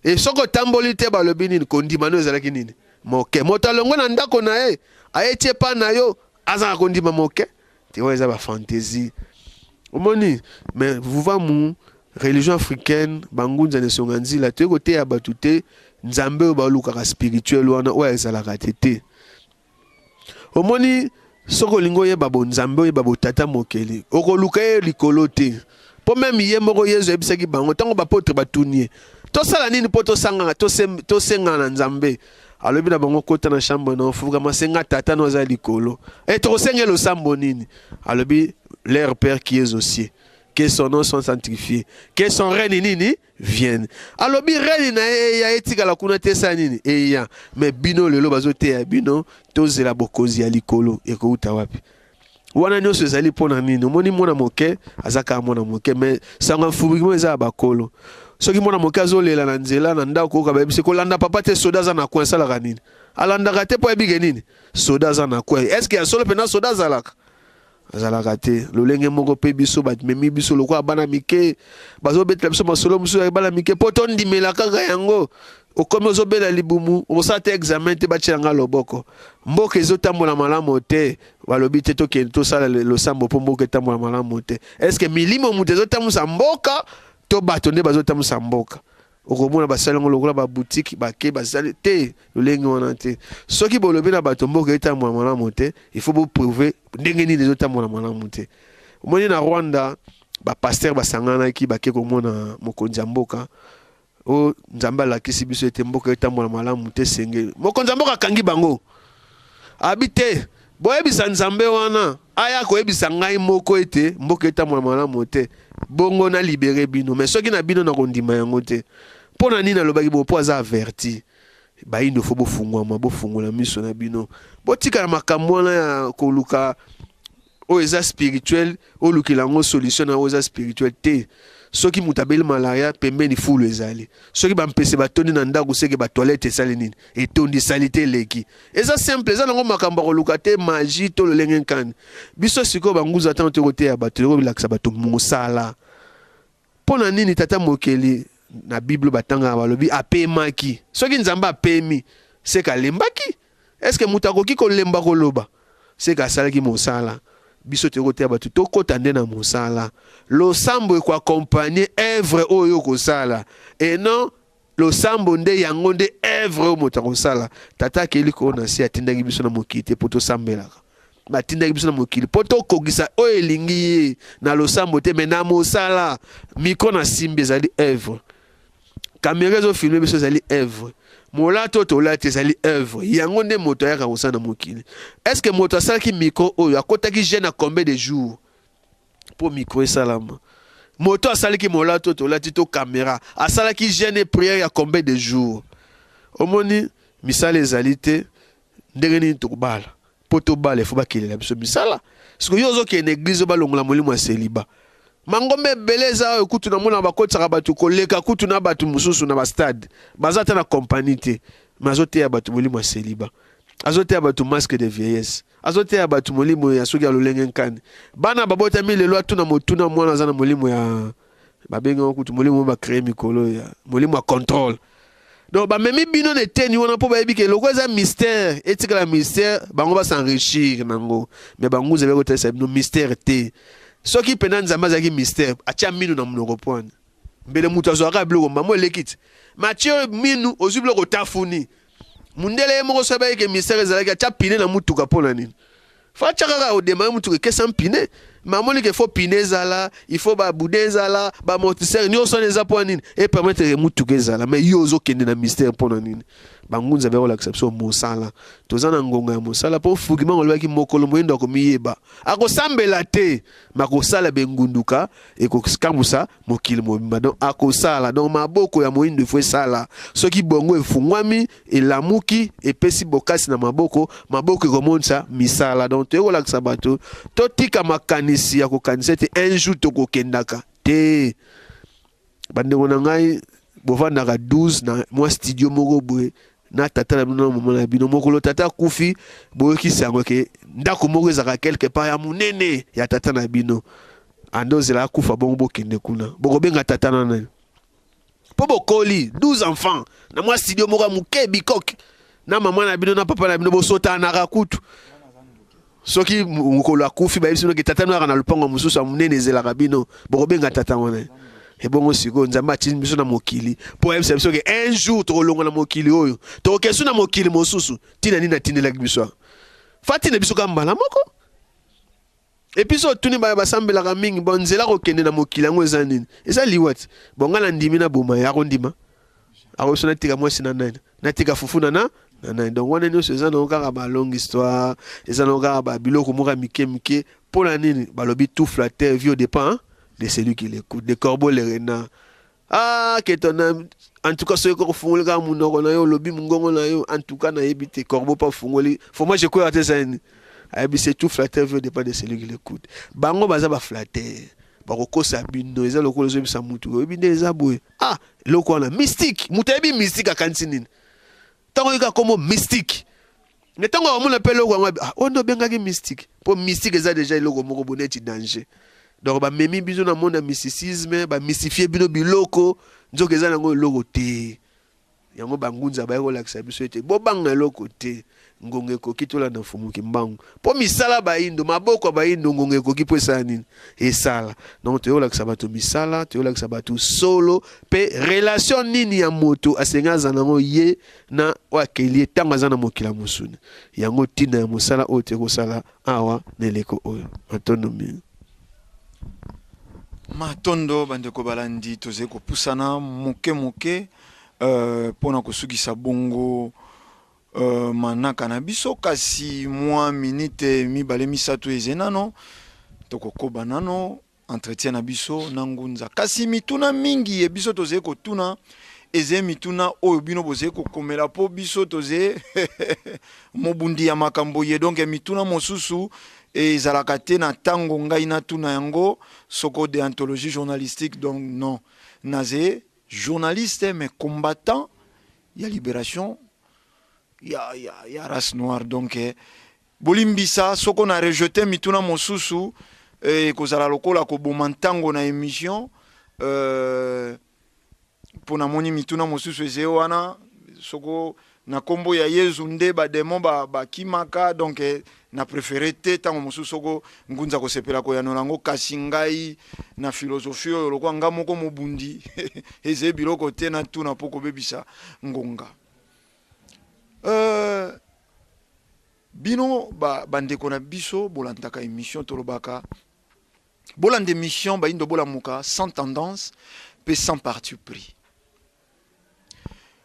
E soko tamboli te balobi nini kondima no ezalaki nini? Moke moto longo na ndako na ye ayetie pa na yo azaka kondima moke te wa eza ba fantaisie. Omoni mais vous va mu religion africaine bangunza ne songanzi la te kote ya batute nzambe ba luka spirituel wana wa ezalaka te. Omoni soko lingo ye babo nzambe ye babo tata mokeli okoluka ye likolo te. Po même ye moko yezo ebisaki bango tango ba potre batunier. To sala nini po to sanga to senga na nzambe. Alobi na bango kota na chambre na fuga masenga tata no za likolo. Et to senga lo sambo nini. Alobi leur père qui est aux cieux. Que son nom soit sanctifié. Que son règne nini vienne. Alobi règne na ya etika la kuna te sa nini. Eya mais bino lelo bazote ya bino to zela bokozi ya likolo eko uta wapi. Wana nyoso ezali pona nini. Omoni mona moke azaka mona moke mais sanga fubimo eza bakolo. Soki mona moke azolela na nzela na ndako ko bayebise ko landa papa te soda za na coin sala nini. Alanda te po ebige nini. Soda za na coin. Est-ce qu'il y a solo pena soda zalaka? Zalaka te. Lolenge moko pe biso bat memi biso lokwa bana mike. Bazo betla biso masolo muso ya bana mike poto ndimela kaka yango. Okomi ozobela libumu osate examen te bachanga loboko mboka ezotambola malamu te balobi te toke tosala losambo po mboka etambola malamu te. Est-ce que milimo mutu ezotambusa mboka to bato nde bazotambusa mboka? Okomona basalango lokola ba boutique bake basali te lolenge wana te. Soki bolobi na bato mboka etambola malamu te il faut prouver ndenge nini ezotambola malamu te. Omoni na Rwanda ba pasteur basangana ki bake komona mokonzi ya mboka o nzamba la kisi biso ete mboka etambola malamu te senge moko nzamboka kangi bango abite boyebisa nzambe wana aya koyebisa ngai moko ete mboka etambola malamu te bongo na libere bino mais soki na bino na kondima yango te pona nini alobaki bo po aza averti bayindo fo bofungwama bofungola miso na bino botika na makambo wana ya koluka o eza spirituel o lukilango solution na o eza spirituel te. Soki mutabeli malaria pembeni fulu ezali. Soki bampese batoni na ndako seke ba toilette esali nini. Etondi salite leki. Eza simple eza nango makambo koluka te magie to lolenge nkani. Biso siko banguza tanto kote ya bato ko bilakisa bato musala. Pona nini tata mokeli na Bible batanga balobi apemaki. Soki nzamba apemi c'est ka lembaki. Est-ce que mutakoki ko lemba ko loba? C'est ka sala ki mosala. Biso te kote abatu to kotande na mosala. Lo sambo ko accompagner œuvre oyo ko sala. Et non lo sambo nde yango nde œuvre o motako sala. Tata keli ko na si atindaki biso na mokite poto sambela. Batindaki biso na mokili poto kogisa oyo elingi na lo sambo te mena mosala. Miko na simbe ezali œuvre. Caméra zo filmer biso ezali œuvre. Molato to lati ezali œuvre. Yango nde moto ya kosana mokili. Est-ce que moto asala ki micro oyo akotaki jeune à combien de jours pour micro salama? Moto asala ki molato to lati to caméra asala ki jeune prière ya combien de jours? Omoni misala ezali te ndenge nini tokobala. Poto bala faut ba kelela biso misala. Parce que yozo ke na église ba longola molimo ya célibat. Mangombe beleza oyo kutu na mona bakotaka batu koleka kutu na batu mususu na ba stade bazata na compagnie te mazote ya batu molimo ya célibat azote ya batu masque de vieillesse azote ya batu molimo ya soki ya lolenge nkani bana babota mi lelo atuna motuna mwana za na molimo ya babenga kutu molimo ba créer mikolo ya molimo ya contrôle donc ba memi bino ne teni wana po ba yebike loko eza mystère etika la mystère bango ba s'enrichir nango mais bango zebe ko tesa no mystère te. Ce qui pendant nzamba zaki mystère atia minu na munoko pone mbele mutu azwaka biloko mbamo lekiti Mathieu minu ozubiloko tafuni mundele moko sabaye ke mystère ezalaki atia pine na mutuka pona nini fa chakaka o dema mutuka kesa pine mamoli ke faut pine ezala il faut ba boude ezala ba amortisseur ni osone eza pona nini et permettre ke mutuka ezala mais yo ozokende na mystère pona nini bangunza beko l'acception mosala tozana ngonga ya mosala po fugima ngolwaki mokolo moyendo akomiyeba akosambela te makosala bengunduka ekokambusa mokili mobimba donc akosala donc maboko ya moyindo ifo sala soki bongo efungwami elamuki epesi bokasi na maboko ekomonisa misala donc toyekolakisa bato totika makanisi ya kokanisa te un jour tokokendaka te bandeko na ngai bovandaka 12 na mwa studio moko boye na tata na bino mama na bino mokolo tata kufi boyokisa yango ke ndako moko ezaka quelque part ya munene ya tata na bino andozela kufa bongo bokende kuna bokobenga tata na nani po bokoli 12 enfants na mwa studio moko muke bikok na mama na bino na papa na bino bosota na kutu soki mokolo akufi ba yebisino ke tata na lupango mususu ya munene ezela bino bokobenga tata wana. Et bon siko nzamba tini biso na mokili po yebisa biso ke un jour tokolonga na mokili oyo tokesu na mokili mosusu tina nini atindela biso fatina biso kambala moko et puis so tuni ba basambela mingi bonzela ko kende na mokili ngo eza nini eza liwat bonga na ndimi na boma ya ko ndima ako sona tika mwasi na nani na tika fufuna na nani donc wana nyo eza na kaka ba longue histoire eza na kaka ba biloko moka mike pour la nini balobi tout flatteur vieux dépend de celui qui l'écoute, de corbeaux les renards. Ah, que ton âme, en tout cas, ce qu'on fait, le gars, mon nom, lobby, mon gong, en tout cas, n'a évité, corbeau pas fongoli. Faut moi, je crois à tes amis. Ah, c'est tout flatteur, veut dépend de celui qui l'écoute. Bango, baza, ba flatteur. Baroko, sabino, ils ont le col, ça moutou, et bien, zaboué. Ah, le quoi, là, mystique. Moutabi mystique à Kansinine. Tant qu'on a comme mystique. Mais tant qu'on appelle le quoi, on a bien gagné mystique. Pour mystique, ils ont déjà le mot bonnet, danger. Donc ba memi biso na monde mysticisme ba mystifier bino biloko nzoka eza nango loko te yango bangunza ba ko lakisa biso ete bo banga loko te ngonge ko kitola na fumuki mbangu po misala ba indo maboko ba indo ngonge ko kipesa nini esala donc te lakisa bato misala te lakisa bato solo pe relation nini ya moto asenga za nango ye na wakeli tanga za na mokila musuni yango tina ya musala o te ko sala awa neleko oyo autonomie. Matondo bandeko balandi toze ko pusana moke pona kosukisa bongo manaka na biso kasi mwa minute mibale misato ezenano tokokoba nano entretien na biso na ngunza kasi mituna mingi e biso toze ko tuna eze mituna oyo bino boze ko komela po biso toze mobundi ya makambo ye donc mituna mosusu et zalakate na tango ngai na tuna yango soko de anthologie journalistique donc non naze journaliste mais combattant il y a libération il y a race noire donc bolimbisa soko na rejeté mituna mosusu et kozala lokola ko bomantango na émission pour na moni mituna mosusu ezewana soko na kombo ya Yezu nde ba demo ba kimaka donc na préféré te tango mosusoko ngunza ko sepela ko yanola ngo kasi ngai na philosophie oyo lokwa nga moko mobundi eze biloko te na tuna poko bebisa ngonga bino bandeko na biso bolantaka émission tolobaka bolande émission ba indo bolamuka sans tendance pe sans parti pris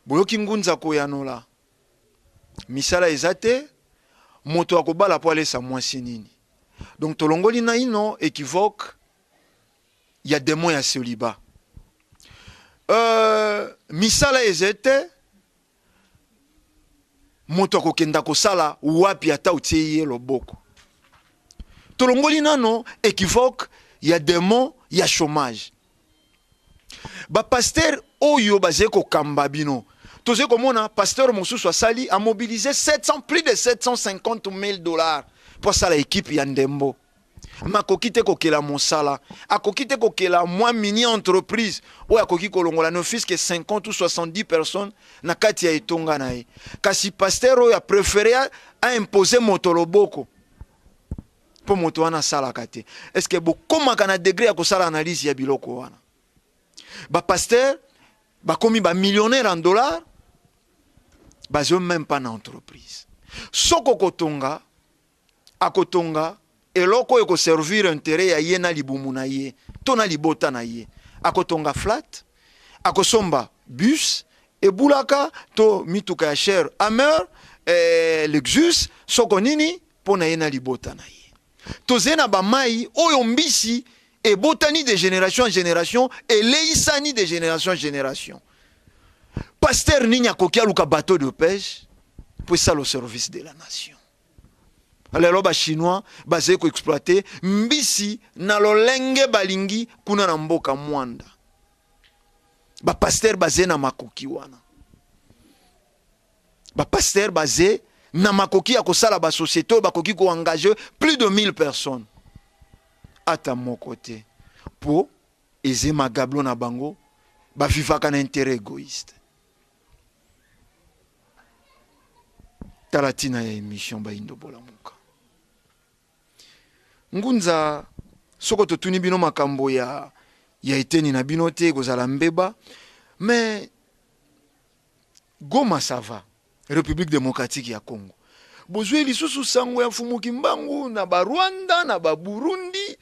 boyoki ngunza ko yanola misala ezate moto akobala po alesa mwasi nini donc tolongoli na ino équivoque ya démon ya célibat misala ezate moto akokenda kosala wapi ata utie ye loboko tolongoli nano équivoque ya démon ya chômage ba pasteur oyo bazé ko kamba bino toze komona pasteur mosusu asali a mobilisé plus de 750 000 dollars pour ça l'équipe ya ndembo makoki te kokela mosala akoki te kokela mwa mini entreprise oyo akoki kolongola no fiske 50 ou 70 personnes na kati ya etonga na ye kasi pasteur oyo a préféré a imposer moto loboko po moto wana salaka te est-ce que bokomaka na degré ya kosala analyse ya biloko wana ba pasteur bakomi ba millionnaire en dollars bazio même pas na entreprise soko kotonga akotonga eloko eko servir intérêt ya ye na libumu na ye to na libota na ye akotonga flat akosomba bus ebulaka to mituka ya cher Hammer Lexus soko nini po na ye na libota na ye tozena ba mai oyo mbisi ebotani de génération en génération et leisani de génération en génération pasteur nini akoki aluka bateau de pêche pour ça le service de la nation alors ba chinois basé ko exploiter mbisi na lolenge balingi kuna na mboka mwanda ba pasteur basé na makoki wana ba pasteur basé na makoki ya kosala ba société bakoki ko engager plus de 1000 personnes ata mon côté pour eze magablo na bango ba vivaka na intérêt égoïste talatina ya émission ba indo bolamuka ngunza soko totuni bino makambo ya eteni na bino te kozala mbeba mais Goma ça va République démocratique ya Congo bozwe lisusu sango ya mfumuki mbangu na ba Rwanda na ba Burundi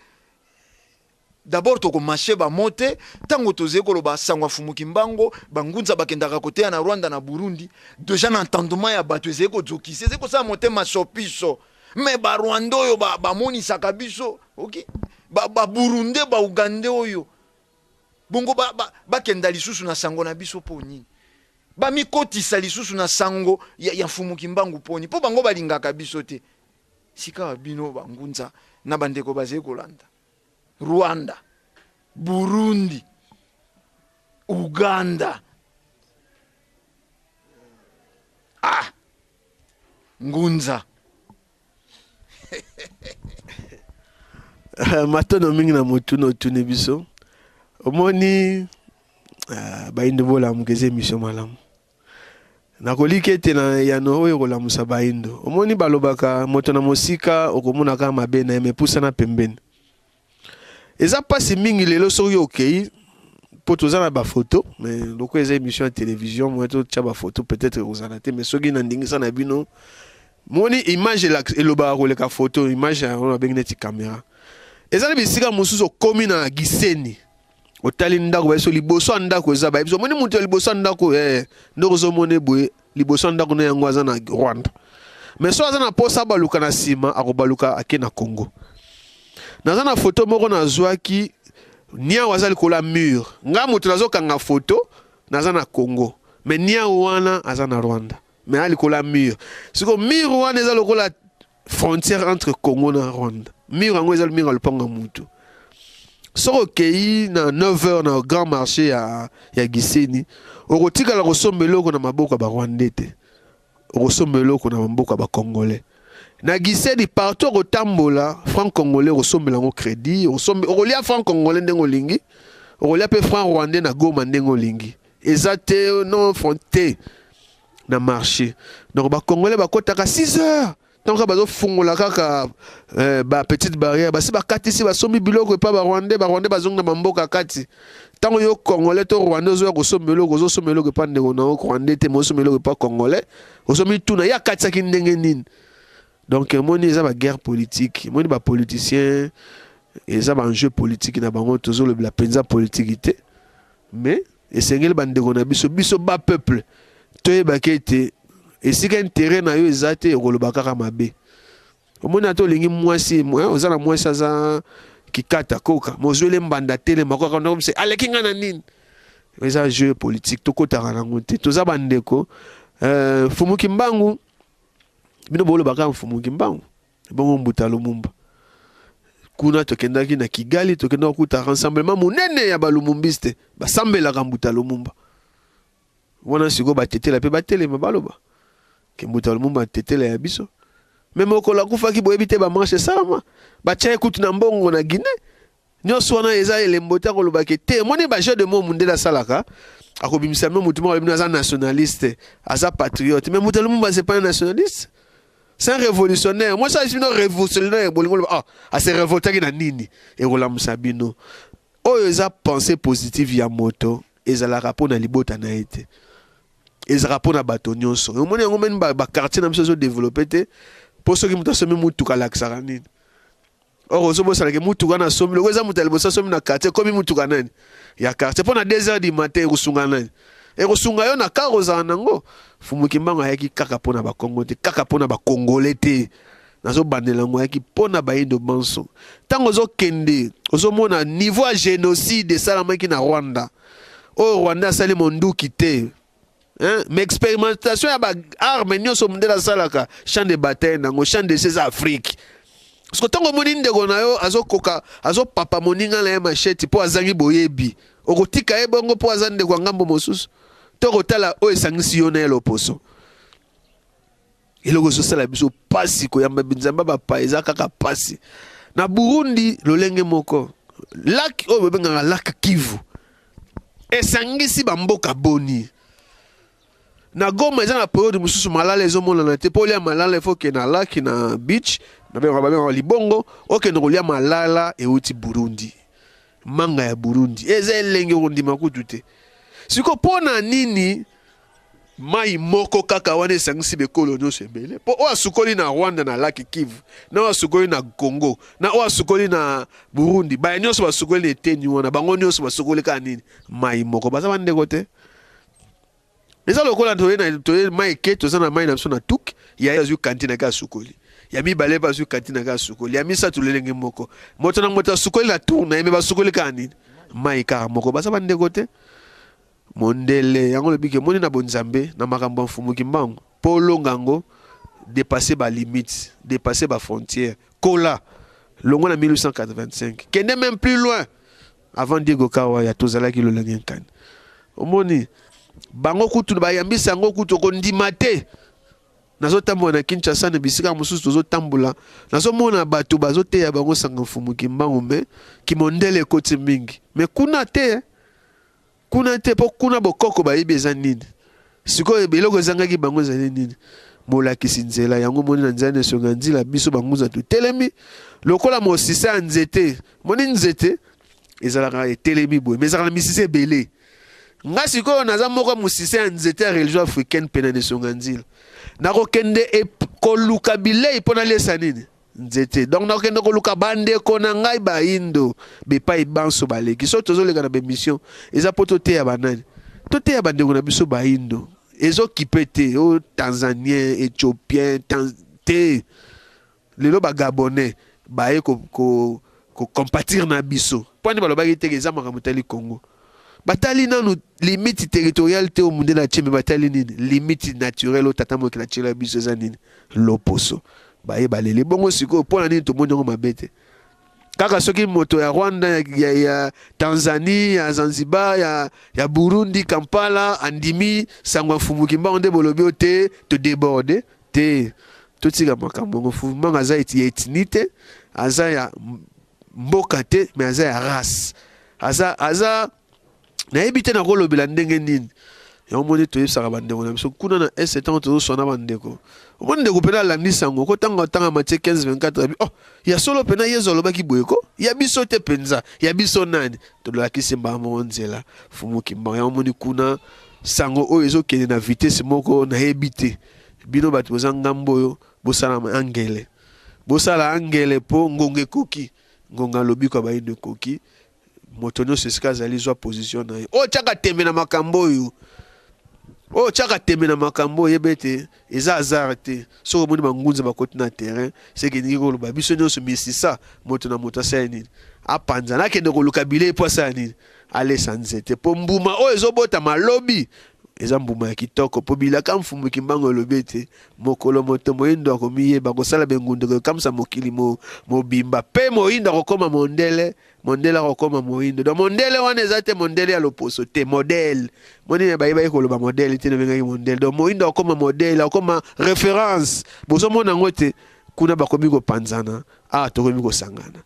d'abord toko marché ba mote tango toze koloba sango fumuki mbango bangunza bakendaka kote na Rwanda na Burundi déjà na entendement ya bato ezeko zokise ezeko sa mote masopiso mais ba Rwanda oyo ba moni sakabiso OK ba Burundi ba Uganda oyo bongo ba kenda lisusu na sango na biso poni ba mikotisa lisusu na sango ya fumuki mbangu poni po bango balingaka biso te sika bino bangunza na bandeko bazeko landa Rwanda, Burundi, Uganda. Ngunza. Matono mingi na motuno tuni biso. Omoni ba indo bola mukeze mission malamu. Nakolike te na yano oyo kola musa ba indo. Omoni balobaka moto na mosika okomuna kama mabe na emepusa na pembeni. Eza pasi mingi lelo soki okei po tozana ba photo mais loko eza émission ya télévision moi to tcha ba photo peut-être ozana te mais soki na ndingisa na bino moni image la eloba ko leka photo image on a bengi neti caméra eza na bisika mususu komi na giseni otali ndako ba so liboso ndako eza ba biso moni mutu liboso ndako ndoko zo mone boye liboso ndako na yango aza na Rwanda mais so aza na posa baluka na sima akobaluka ake na Congo. Dans une photo, je vois qu'il y a un mur. Nga mutu nazo kanga photo dans un Congo. Mais il y a un Rwanda. Mais il y a un mur. C'est que mur wana est la frontière entre Congo et Rwanda. Mur est le mur al panga mutu. So okei na 9h na grand marché ya Giseni. Okotika la kosombelo ko na maboko ba Rwandete. Okosombelo ko na maboko ba Congolais. Na Giseni partout au tambola franc congolais ressemble au crédit au lia franc congolais ndengo lingi au lia pe franc rwandais na Goma ndengo lingi ezate non fonté na marché. Donc ba congolais ba kotaka 6 heures. Donc bazo fungola kaka ba petite barrière ba si ba katisi ba sombi biloko pa ba rwandais bazonga mamboka kati. Tango yo congolais to rwandais zo ko sombelo zo sombelo ko pa ndeko na rwandais te mo sombelo ko pa congolais. O somi tuna ya katisa ki ndenge nini. Donc moni eza ba guerre politique, moni ba politicien eza ba enjeu politique na bango tozo le la penza politique. Mais esengeli bandeko na biso ba peuple toyeba kete esika intérêt na yo ezate ekolobaka kaka mabe omoni ato lingi mwasi oza na mwasi aza kikata koka mozwele mbanda tele makoka na komse aleki nga na nini eza jeu politique tokotaka nango te toza bandeko Fumuki Mbangu bino bolobaka Fumuki Mbangu bongo Mbuta Lumumba kuna tokendaki na Kigali tokenda kuta rassemblement monene ya balumumbiste basambelaka Mbuta Lumumba wana siko batetela pe batelema baloba ke Mbuta Lumumba tetela ya biso même okola kufaki boyebi te ba marche salama batia ekutu na mbongo na Guinée nyonso wana eza elembo te koloba ke te moni ba jeu de mots mundela salaka akobimisa même mutu moko aza nationaliste aza patriote mais Mbuta Lumumba c'est pas un nationaliste. C'est un révolutionnaire. Moi, ça, je suis un révolutionnaire. Ah, c'est révolté qui n'a nini. Et Roland Moussabino. Oh, ils ont pensé positive ya moto. Ils ont la rapport na libota na été. Ils ont rapport na batonyon so. Au moins, ils ont même ba quartier na mso développé te. Pour ceux qui m'ont somme moutuka laksara nini. Or, aux hommes, ça que moutuka na somme. Le goza moutel bossa somme na quartier comme moutuka nani. Ya quartier. Pendant 2 heures du matin, ils sont nani. Et rosunga yo na karoza nango Fumuki Mbangu ayaki kaka pona ba Congo te kaka pona ba Congolais te nazo bandela ngo ayaki pona ba indo banso tango zo kende ozo mona niveau génocide salamaki na Rwanda Rwanda sali monduki te mais expérimentation ya ba arme nyonso mundela salaka champ de bataille nango champ de ces Afrique parce que tango moni ndeko na yo azo papa moninga na machete po azangi boyebi okotika ebongo po azande kwa ngambo mosusu tokotala o esangisi yo na eloposo eloko sosala biso pasi koyamba binzamba bapa eza kaka pasi na Burundi lolenge moko lac o benganga lac Kivu esangisi bamboka boni na Goma eza na periode mosusu malala ezomona te po lia malala faut que na lac na beach na ba libongo okende kolia malala euti Burundi manga ya Burundi eza elenge ondima kutu te siko pona nini mai moko kaka wana esangisi bekolo nyonso ebele po o asukoli na Rwanda na Lac Kivu na o asukoli na Congo na o asukoli na Burundi ba nyonso basukoli eteni wana bango nyonso basukoli ka nini mai moko baza bandeko te eza lokola toye mai keto za na mai na biso na tuk ya yazu kantina ka sukoli ya mibale bazu kantina ka sukoli ya misa tulelenge moko moto na moto sukoli la tourna eme basukoli ka nini mai ka moko baza bandeko te mondele yango le bike moni na bonzambe na makambo Fumuki Mbangu polo ngango dépasser ba limite dépasser ba frontière kola longo na 1885 kende même plus loin avant Diego Kawa ya tozala ki lolangi nkani omoni bango kutu ba yambisa yango kutu kondima te nazo tambola na Kinshasa na bisika mususu tozo tambola nazo mona bato bazo te ya bango sanga Fumuki Mbangu me ki mondele koti mingi me kuna te po kuna bokoko bayibi eza nini sikoyo biloko ezangaki bango ezali nini molakisi nzela yango moni na nzela nesonga nzila biso banguza tutelemi lokola mosisa ya nzete moni nzete ezalaka etelemi boye mais ezalaka na misisa ebele nga sikoyo naza moko mosisa ya nzete ya religion africaine mpe na nesonga nzila nakokende koluka bilei mpo nalesa nini nzete donc nakokende koluka bandeko na ngai baindo bepai banso baleki so tozoleka na bemission eza po toteya banani toteya bandeko na biso baindo ezokipe te o tanzanien éthiopien te lelo bagabonais baye compatir na biso mpo andi balobaki teke eza makambo tali Congo batali nanu limite territoriale te o munde na tieme batali nini limite naturelle o tata moki na tiela biso eza nini loposo baye balele bongo siko pona nini tomoni yango mabe te kaka soki moto ya Rwanda ya Tanzanie ya Zanzibar ya Burundi Kampala andimi sangwa Fumuki Mbangu nde bolobi te to déborde te totika makambo Fumuki Mbangu aza etnité aza ya mboka te mais aza ya race aza na ebite na kolobela ndenge nini ya omoni to yebisaka bandeko na biso kuna na est temps tozoswana bandeko omoni ndeko pena alandisa yango kotanga Matthieu 15-24 oh ya solo pena Yesu alobaki boye ko ya biso te penza ya biso nani tolakisi mbamo nzela fumuki mba ya omoni kuna sango oyo ezokende na vitesse moko na yebi te bino bato boza ngambo oyo bosala angele bosala angele po ngonga ekoki ngonga lobi kwa bayindo ekoki moto nyonso esika azali zwa position na ye o tiaka tembe na makambo oyo o tiaka tembe na makambo oyo yebe te eza hasard te soki omoni bangunza bakoti na terrain seke ndenge koloba biso nyonso misisa moto na moto asala nini apanza nakende koluka bilei po asala nini alesa nzete po mbuma oyo ezobota malobi eza mbuma ya kitoko po bilaka mfumu kimbango lobi ete mokolo moto moyindo akomiyeba kosala bengundeko kamsa mokili mobimba pe moyindo akokoma mondele akokoma moyindo do mondele wana eza te mondele ya loposo te modele moni bayibayi koloba modele te nobengaki mondele do moyindo akokoma modele akokoma référence bozomona yango te kuna bakomi kopanzana tokomi kosangana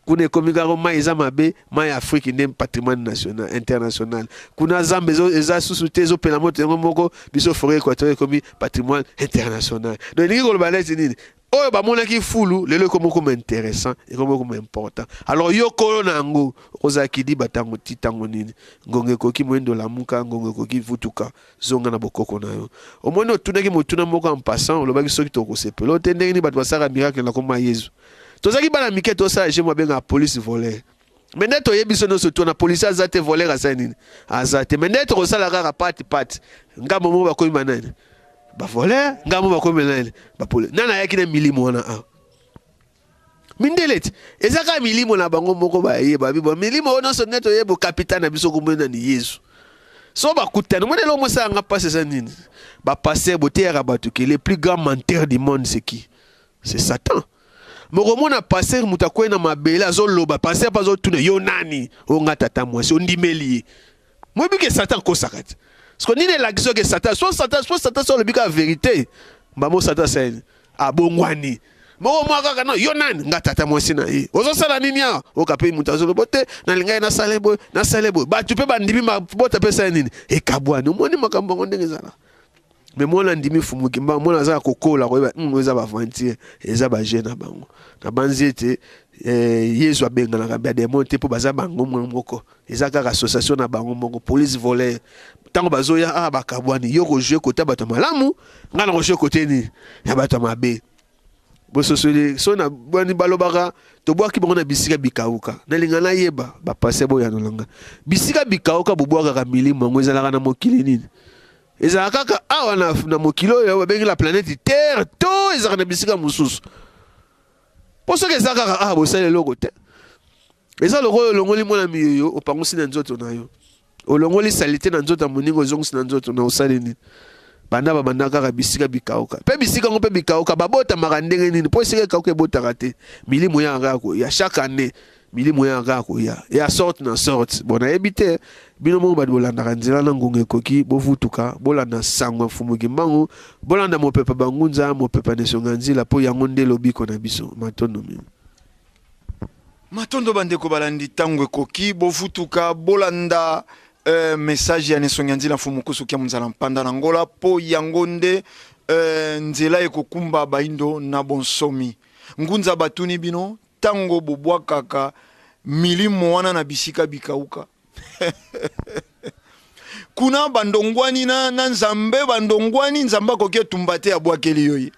kuna ekomi kaka mai eza mabe mai ya Afrique nde patrimoine national international kuna zambe eza susu te ezopela moto yango moko biso forêt équatoriale ekomi patrimoine international donc elingi koloba neti nini oyo bamonaki fulu lelo ekomi okoma intéressant ekomi okoma important alors yo kolo na yango okozalaki di batango ti tango nini ngonga ekoki moyindo lamuka ngonga ekoki vutuka zonga na bokoko na yo omoni otunaki motuna moko en passant olobaki soki tokosepela ote ndenge nini bato basalaka miracle na komba Yesu tozaki bana mike tosala je mobenga police voleur mais nde toyebi so nyonso to na police aza te voleur asala nini aza te mais nde tokosala kaka pati ngambo moko bakomi banani bavoleur ngambo bakomi nani bapolice nani ayaki na milimo wana mindeleti eza kaka milimo na bango moko bayeba bibo milimo oyo nyonso nde toyeba kapitane na biso komona ni Yesu so bakutana mwana lelo mosala nga passe eza nini bapasser boteyaka bato ke le plus grand menteur du monde c'est qui c'est Satan mokomona passer mutakwe na mabele azoloba passer pazo tuna yo nani onga tata mwasi ondimeli moyebi ke Satan kosaka te parce que nini lakiso ke Satan so Satan so lobika vérité mbamo Satan seni abongwani moko mwaka kana yo nani nga tata mwasi na ye ozosala nini ya okape mutazoloba te na linga na salebo batu pe bandimi mabota pesa nini ekabwani omoni makambo ngo ndenge zala mais moi ndimi fumuki mba moi za kokola koyeba eza ba vantier eza ba jeune bango na banzete Yesu abengana ka ba démonter po baza bango moko eza kaka association na bango moko police voleur tango bazoya bakabwani yo ko jouer côté bato malamu ngana ko jouer côté ni ya bato mabe bososoli so na bani balobaka to bwaki bango na bisika bikauka na lingana yeba ba passer boya nolanga bisika bikauka bobwaka ka milimo ngo ezalaka na mokili nini ezala kaka awa na mokilo ya babengi la planète terre to ezala na bisika mususu poso ke ezala kaka bosale loko te ezala loko olongoli mwana miyo opangosi na nzoto na yo olongoli salite na nzoto moningo zongosi na nzoto na osale nini banda kaka bisika bikauka pe bisika ngo pe bikauka babota makandenge nini po esika kauka ebotaka te milimo ya ngako ya chaque année milimo ya ngako ya sorte na sorte bona ebite bino mo ba bolanda nzela na ngonga ekoki bovutuka bolanda sango mfumuki mbangu bolanda mopepa bangunza mopepa nesonga nzila po yango nde lobiko na biso matondo bandeko balandi tango ekoki bovutuka bolanda message ya nesonga nzila mfumukusu kia munzala mpanda na ngola po yango nde nzela ekokumba baindo na bonsomi ngunza batuni bino tango bobwakaka milimo wana na bisika bikauka kuna bandongwani na nzambe bandongwani nzamba koke tumbate ya bwakeli yoyi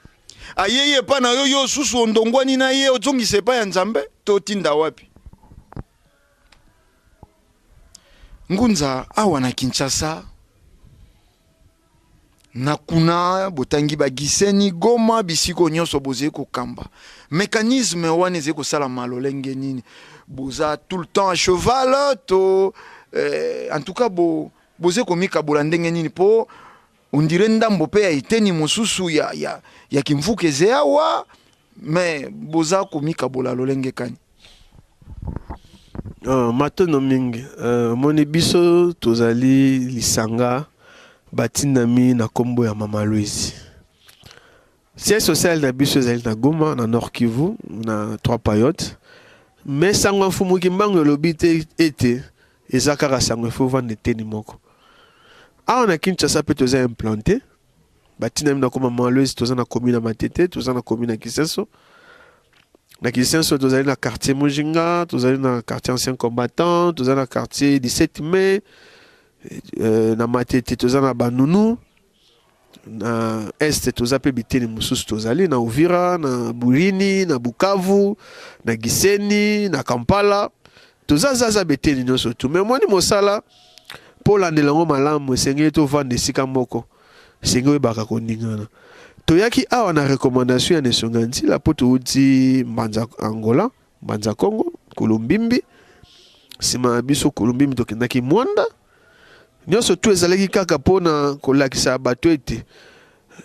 ayeye pa na yo susu ondongwani na ye ozongise pa ya nzambe to tinda wapi ngunza awa na Kinshasa na kuna botangi bagiseni Goma bisiko nyonso boze ko kamba mécanisme wana eze ko sala malolenge nini boza tout le temps à cheval to en tout cas boze ko mika bolandenge nini po on dirait ndambo pe ya iteni mususu ya kimvuke zeawa mais boza ko mika bolalolenge kani matono mingi moni biso tozali lisanga batinami na kombo ya Mama Louise. Siège social na biso ezali na Goma na Nord Kivu na 3 payotes. Mais sango mfumu kimbango lobi te ete ezakaka sango fo vande teni moko. Ah, on a Kinshasa peut tous implanté. Batina na comme Malwezi tous na commune à Matete, tous na commune à Kisenso. Na Kisenso tous na quartier Mujinga, tous na quartier ancien combattant, tous na quartier 17 mai. Na Matete tous na Banunu. Na Est tous pe biteni mususu tous na Uvira, na Burini, na Bukavu, na Gisenyi, na Kampala. Tous za biteni nyoso tout. Mais moi ni mosala pour landelango malamu sengeli to vendre sika moko. Sengeli baka koningana. Toyaki awa na recommandation ya Nesonganzi la poto uti Mbanza Angola, Mbanza Congo, Kulumbimbi. Sima biso Kulumbimbi tokendaki Mwanda. Nyoso tu ezalaki kaka pona kolakisa bato ete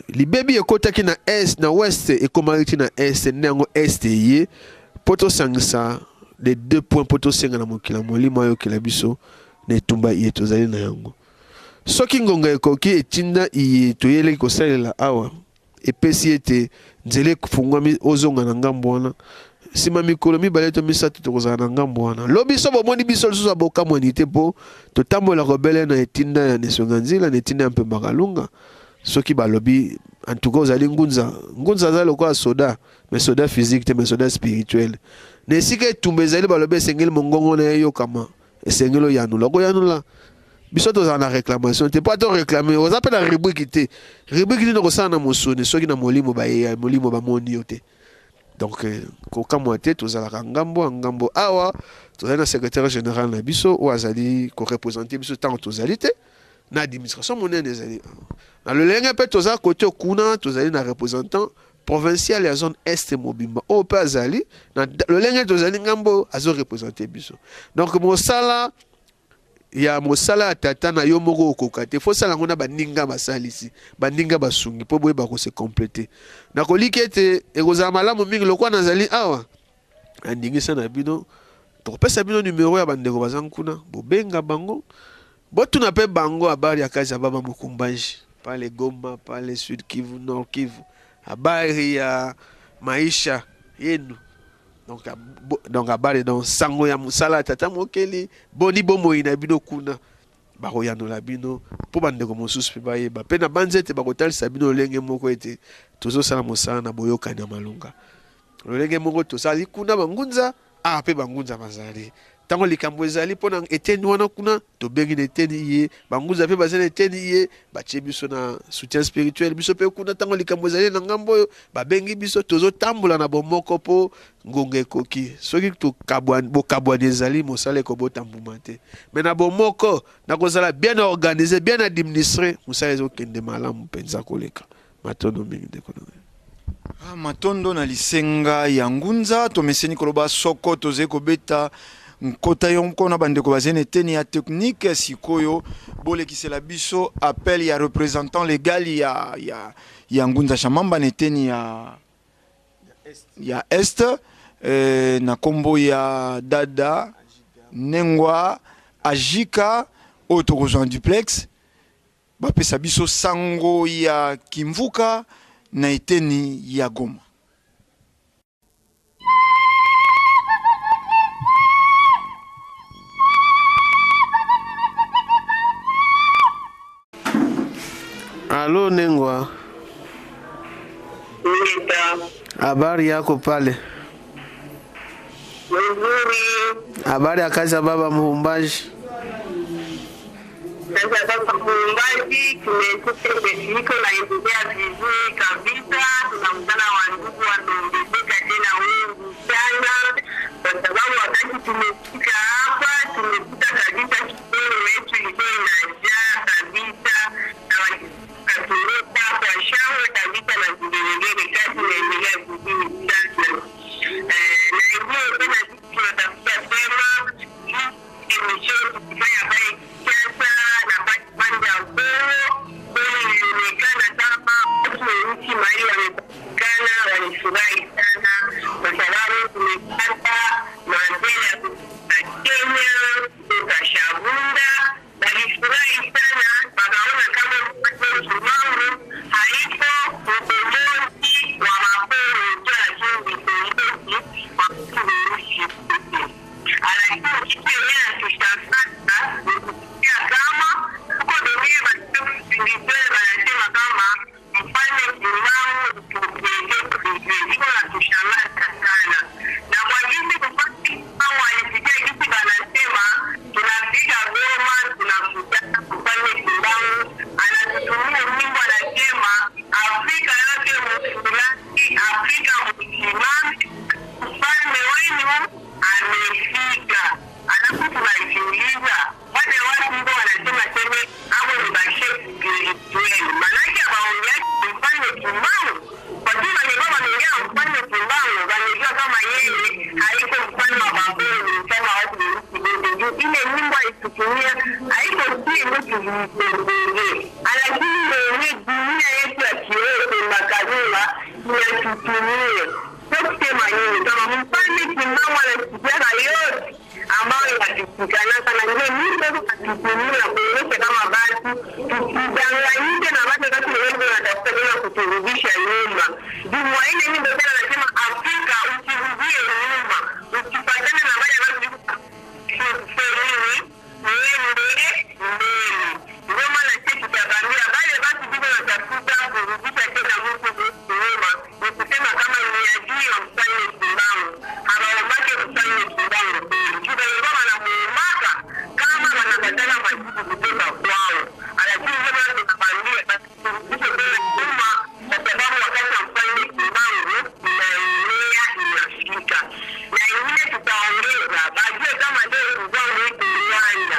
libebi ekotaki na est na ouest ekomalaki na est ndango est ye poto sangisa les 2 points poto senga na mokila molimo yo kila biso ne tumba ye tozali na yango soki ngonga ekoki etinda iye toyeleki kosalela awa epesi ete nzele kufungwami ozonga na ngambo wana sima mikolo mibale to misato tokozala na ngambo wana lobi so bomoni biso lisusu abokamwani te mpo totambola kobele na etinda ya Nesonganzila na etinda ya Mpemba Kalunga soki balobi en tout cas ozali ngunza aza lokola soda mais soda physique te mais soda spirituel na esika etumba ezali balobi esengeli mongongo na eyokama esengeli oyanula okoyanula biso tozala na réclamation te mpo ata oréclame oza mpe na rubrike te nokosala na mosuni soki na molimo bayeya molimo bamoni yo te. Donc, comme tu as la ngambo awa, tu as un secrétaire général na biso ou azali ko représenter biso tant aux alités na administration monnaie des alliés. Dans le lien peut tu as côté kuna, tu as un représentant provincial et zone est mobimba. O pas azali, le lien tu as ngambo azo représenter biso. Donc mon sala ya mosala tata na yo moko okokate fo sala ngona baninga basalisi baninga basungi po boye bako se compléter na kolikete ekozala malamu mingi lokwa nazali awa andingi sana bino to pesa bino numéro ya bandeko bazankuna bobenga bango botuna pe bango habari ya kazi ya baba Mukumbanji pale Goma pale Sud Kivu Nord Kivu habari ya maisha yenu. Donc abale dans sango ya musala tata mokeli boni bomo ina bino kuna bako yanola bino po bandeko mosusu pe bayeba pe na banzete bakotalisa bino lenge moko ete tozo sala musala na boyokani ya malunga lenge moko tosali kuna bangunza pe bangunza bazali tango likambo ezali pona eteni wana kuna tobengi na eteni ye bangunza pe bazali eteni ye batie biso na soutien spirituel biso pe kuna tango likambo ezali na ngambo oyo babengi biso tozo tambola na bomoko po ngonga ekoki soki bokabwani ezali mosala ekobota mbuma te mais na bomoko nakozala bien organisé bien administré mosala ezokende malamu mpenza koleka matondo mingi ndeko matondo na lisenga ya ngunza tomeseni koloba soko toze kobeta nkota yonko na bandeko bazene teni ya technique sikoyo bolekisela biso appel ya représentant légal ya ngunza shamamba neteni ya est na kombo ya dada nengwa ajika otokozwa duplex bapesa biso sango ya kimvuka na eteni ya Goma. Allo Nengwa. Habari yako pale? Habari ya kazi ya baba Mukumbanji? Sasa baba Mukumbanji tumekuwa naendelea vizuri kabisa, tunamtana wandugu wanaongezeka tena wengi sana, kwa sababu wakati tumefika hapa tumekuta kabisa kiporo wetu ilikuwa inajaa kabisa na wakatuleta kwa shangwe kabisa na vigelegele, kazi inaendelea vizuri sana. Na hiyo tena sisi tunatafuta sema emission tukifanya pale Kinshasa na Banja Ngolo kweli ilionekana kama watu weusi mahali wamepatikana walifurahi sana, kwa sababu tumepata mandela tuliipongeze. Lakini leo dunia yetu ya kioo makabila inatutumia. Sio kusema nini, kama mfalme Kimamwa anasikiana yote ambayo inapitikana sana ndio mimi atutumia kuonyesha kama basi tusidanganyike na watu kati wengi wanatafuta tena kuturudisha nyuma. Jumwa ile ndio tena nasema Afrika usirudie nyuma. Ukipatana na wale watu ndio maana sisi tutabambia wale watu ndio wanatafuta kurudisha tena huko nyuma. Nikisema kama ni ajio mfanye Kimamwa hawaombake mfanye Kimamwa ndio wanamuomaka kama wanapatana majibu kutoka kwao. Lakini kama tunabambia basi turudishe tena nyuma kwa sababu wakati mfanye Kimamwa inaendelea inafika. Na ingine tutaongeza bajie kama leo kuzao wetu Rwanda.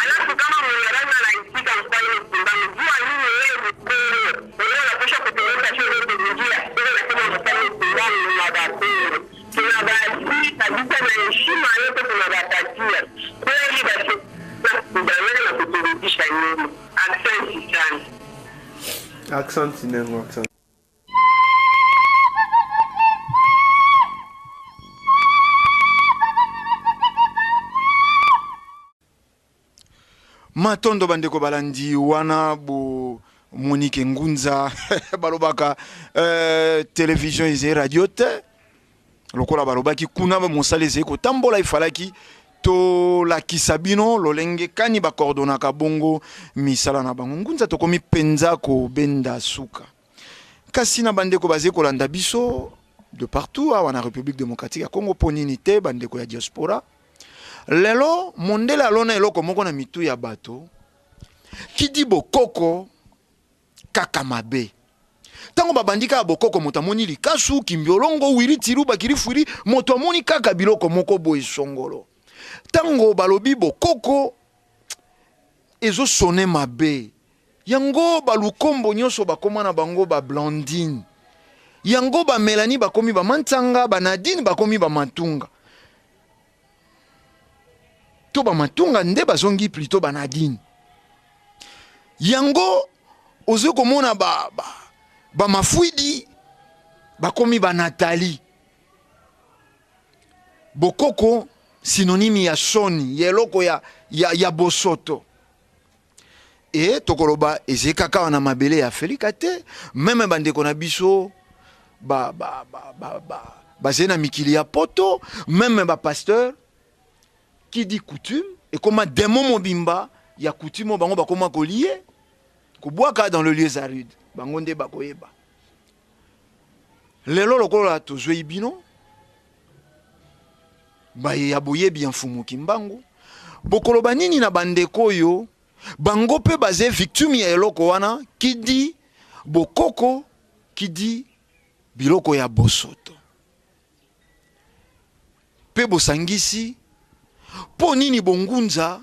Alafu kama Mwenyarwanda anaisika mfanye Kimamwa jua nini wewe mkuu. Wewe unapaswa kutengeneza shule yetu njia. Wewe unasema mfanye Kimamwa na bakuru. Tunabaki kabisa na heshima yote tunawapatia. Kweli basi tunaweza na kuturudisha nyuma. Asante sana. Asante Nengo, asante. Matondo bandeko balandi wana bo Monique Ngunza balobaka television eze radio te lokola balobaki kuna mosala eze ko tambola ifalaki to la kisabino lolenge kani ba coordonaka bongo misala na bango Ngunza to komi penza ko benda suka kasi na bandeko bazé ko landa biso de partout à la République démocratique ya Congo poninité bandeko ya diaspora. Lelo mondela lona eloko moko na mitu ya bato kidi bokoko kaka mabe tango babandika bokoko motamoni likasu kimbiolongo wiri tiru bakiri furi moto amoni kaka biloko moko boye songolo tango balobi bokoko ezo sone mabe yango balukombo nyoso bakoma na bango ba Blandine yango ba Melanie bakomi ba Mantanga ba Nadine bakomi ba Matunga to ba Matunga nde bazongi plutôt ba Nadine yango ozo komona ba Mafuidi bakomi ba Nathalie bokoko synonyme ya soni yeloko ya bosoto e tokoloba ezekaka wana mabele ya felikate même bandeko na biso bazena mikili ya poto même ba pasteur qui dit coutume et comme démon mobimba ya coutume bango bakoma kolié kubwaka dans le lieu aride bango nde bakoyeba lelo lokola tozwe bino ba ya boyebi mfumu kimbangu bokoloba nini na bandeko yo bango pe bazé victime ya eloko wana qui dit bokoko qui dit biloko ya bosoto pe bosangisi po nini bongunza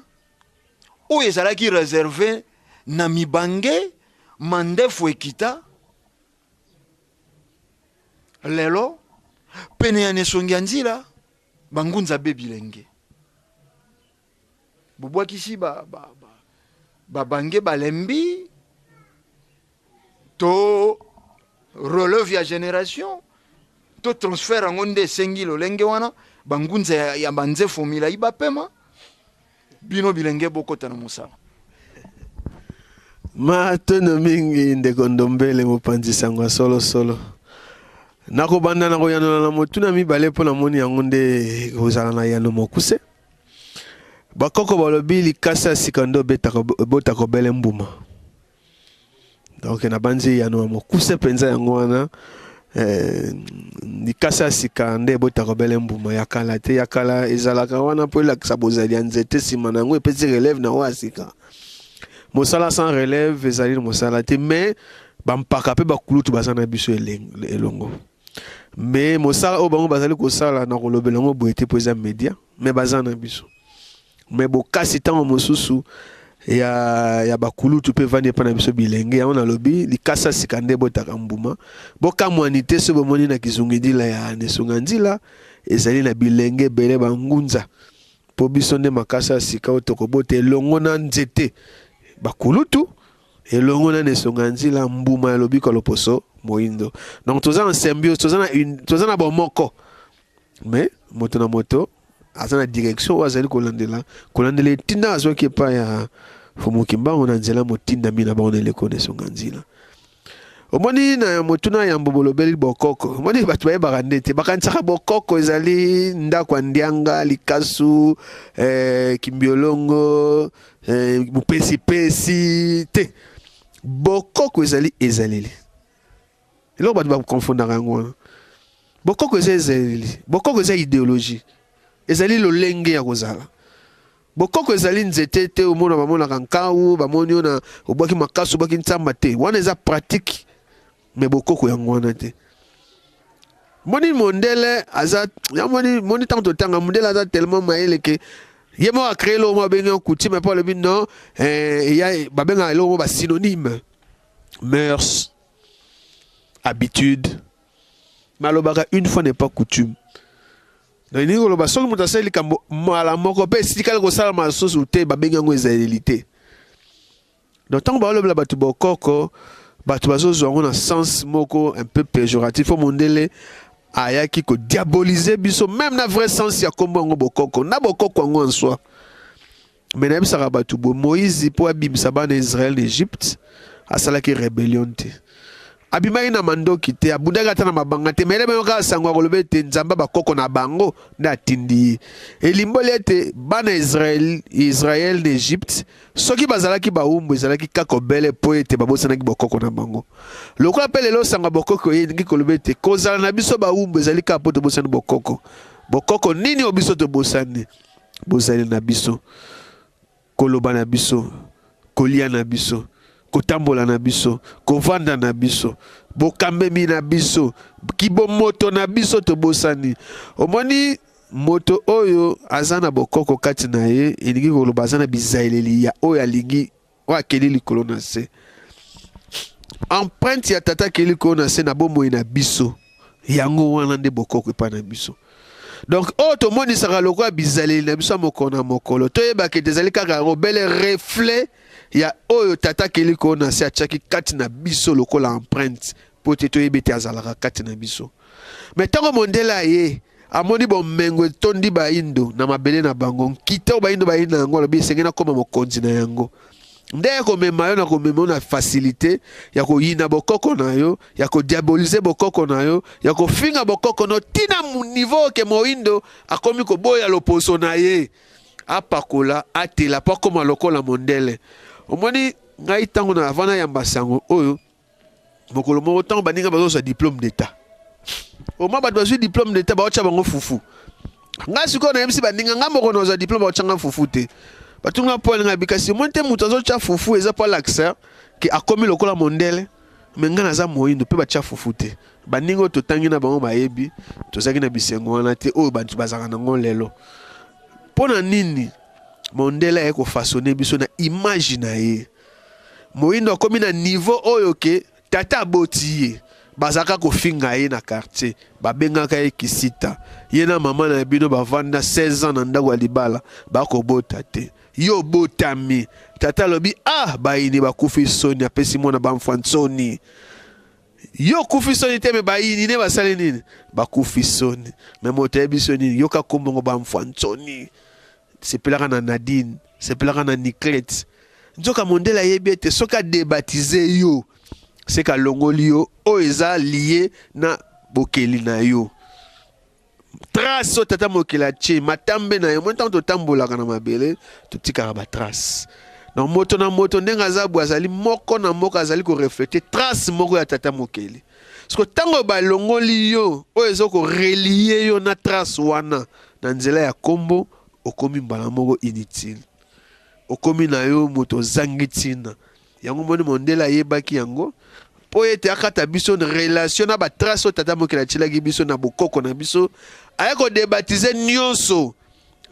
o ezalaki réservé na mibange mandefu ekita lelo pene ya nesongi ya nzila bangunza be bilenge bobwakisi bange balembi to relève ya génération to transfert yango nde esengi lolenge wana bangunza ya banzefu milai bapema bino bilenge bokota na mosala matono mingi ndeko Ndombele mopanzi sangwa solo nakobanda na koyanola na motuna mibale mpo namoni yango nde kozala na yano mokuse bakoko balobi likasa sika ndo botaka bele mbuma donc na banzi yano mokuse penza yango wana likasa sika nde botaka bele mbuma ya kala te ya kala ezalaka wana po elakisa bozali ya nzete nsima na yango epesi relève na wa sika mosala sans relève ezali mosala te mais bampaka mpe bakulutu baza na biso elongo mais mosala oyo bango bazali kosala na kolobela yango boye te mpo eza média mais baza na biso mais bokasi ntango mosusu ya bakulutu mpe vandi epa na biso bilenge yango nalobi likasa sika nde botaka mbuma bokamwani te so bomoni na kizungidila ya nesonga nzila ezali na bilenge ebele bangunza mpo biso nde makasa sika oyo tokobota elongo na nzete bakulutu elongo na nesonga nzila mbuma lobi ko loposo moindo. Donc toza en symbiose, toza na bomoko. Mais moto na moto azana direction wazali kolandela tinda azo ki pa ya fumukimba on nzela motinda mina ba on ele nesonga nzila. Omoni na motuna ya mbobolobeli bokoko. Omoni batu baye barandete bakantsaka bokoko ezali ndakwa ndianga likasu kimbiolongo mupesi te. Bokoko ezali ezaleli. Elo batu ba confondaka yango. Bokoko ezali. Bokoko ezali idéologie. Ezali lolenge ya kozala. Bokoko ezali nzete te omona bamona kankau bamoni ona obaki makasu obaki ntsamba te. Wana eza pratique. Mais bokoko yango wana te. Moni mondele aza moni tanto tanga mondele aza tellement maele que yemo a créé le mot benga coutume mais pas le but non ya babenga le mot ba synonyme mœurs habitude malobaka une fois n'est pas coutume. Donc ni ko lo ba so mo taseli kambo mala moko pe sikala ko sala ma soso te babenga ngo ezalite. Donc tant ba lo bla batu bokoko batu bazo zongo na sens moko un peu péjoratif faut mondele ayaki ko diaboliser biso même na vrai sens ya kombo ngo bokoko na bokoko ngo en soi. Mais na bisaka batu bo Moïse po abimisa bana Israël d'Égypte asalaki rébellion te. Abimai na mando kite abundaka tana mabanga te mele meyoka sangwa kolobe te nzamba bakoko na bango na tindi elimbole te bana Israël d'Égypte soki bazalaki baumbu ezalaki kako bele po ete babosanaki bokoko na bango lokola pele lo sangwa bokoko yengi kolobe te kozala na biso baumbu ezali ka po to bosani bokoko nini obiso to bosani bozali na biso koloba na biso kolia na biso kotambola na biso, kovanda na biso, bokambemi na biso, kibo moto na biso to bosani. Omoni moto oyo azana bokoko kati na ye, elingi koloba azana bizaileli ya oyo alingi wa keli likolo na se. Empreinte ya tata keli likolo na se na bomoi na biso, yango wana nde bokoko epa na biso. Donc to moni saka lokwa bizaileli na biso mokona mokolo. Toyeba ke tezali kaka robele reflet ya oyo tata keliko na se achaki kati na biso lokola empreinte po te toyebete azalaka kati na biso. Mais tango mondela ye amoni bomengo tondi baindo na mabele na bango nkita baindo yango lobi sengena koma mokonzi na yango. Nde ko mema yo na ko mema na facilité ya ko yina bokoko na yo ya ko diaboliser bokoko na yo ya ko finga bokoko no tina mu niveau ke moindo akomi ko boya loposo na ye apakola atela pa koma lokola mondele. Omoni ngai tango na avana ya mbasango oyo mokolo moko tango baninga bazo sa diplôme d'état. Oma ba dozu diplôme d'état ba ocha bango fufu. Nga siko na MC baninga nga moko na za diplôme ba ocha nga fufu te. Batunga pole nga bikasi monte mutu azo cha fufu eza pa l'accent ki akomi lokola mondele mais nga na za moyindo pe ba cha fufu te. Baninga to tangi na bango bayebi to zaki na bisengo wana te oyo bantu bazaka nango lelo. Pona nini mondela eko façonner biso na image na ye. Moindo akomi na niveau oyo ke tata botiye bazaka ko finga ye na quartier babengaka ye kisita ye na mama na bino bavanda 16 ans na ndako libala bako bota te yo botami tata lobi baini bakufi soni apesi mona bamfansoni yo kufi soni te me baini ne basali nini bakufi soni me moto ebiso nini yo ka kombongo bamfansoni sepelaka na Nadine sepelaka na Niclette nzoka mondela yebi ete soka débaptiser yo c'est ka longoli yo o eza lié na bokeli na yo trace tata mokela che matambe na yo montant to tambolaka na mabele to tikaka ba trace donc moto na moto ndenga zabu azali moko na moko azali ko refléter trace moko ya tata mokeli parce que tango ba longoli yo o ezoko relier yo na trace wana na nzela ya kombo okomi mbala moko inutile okomi na yo moto zangitina yango moni mondela yebaki yango po ete akata biso na relation na ba trace tata mokela chilaki biso na bokoko na biso ayako débaptiser nyonso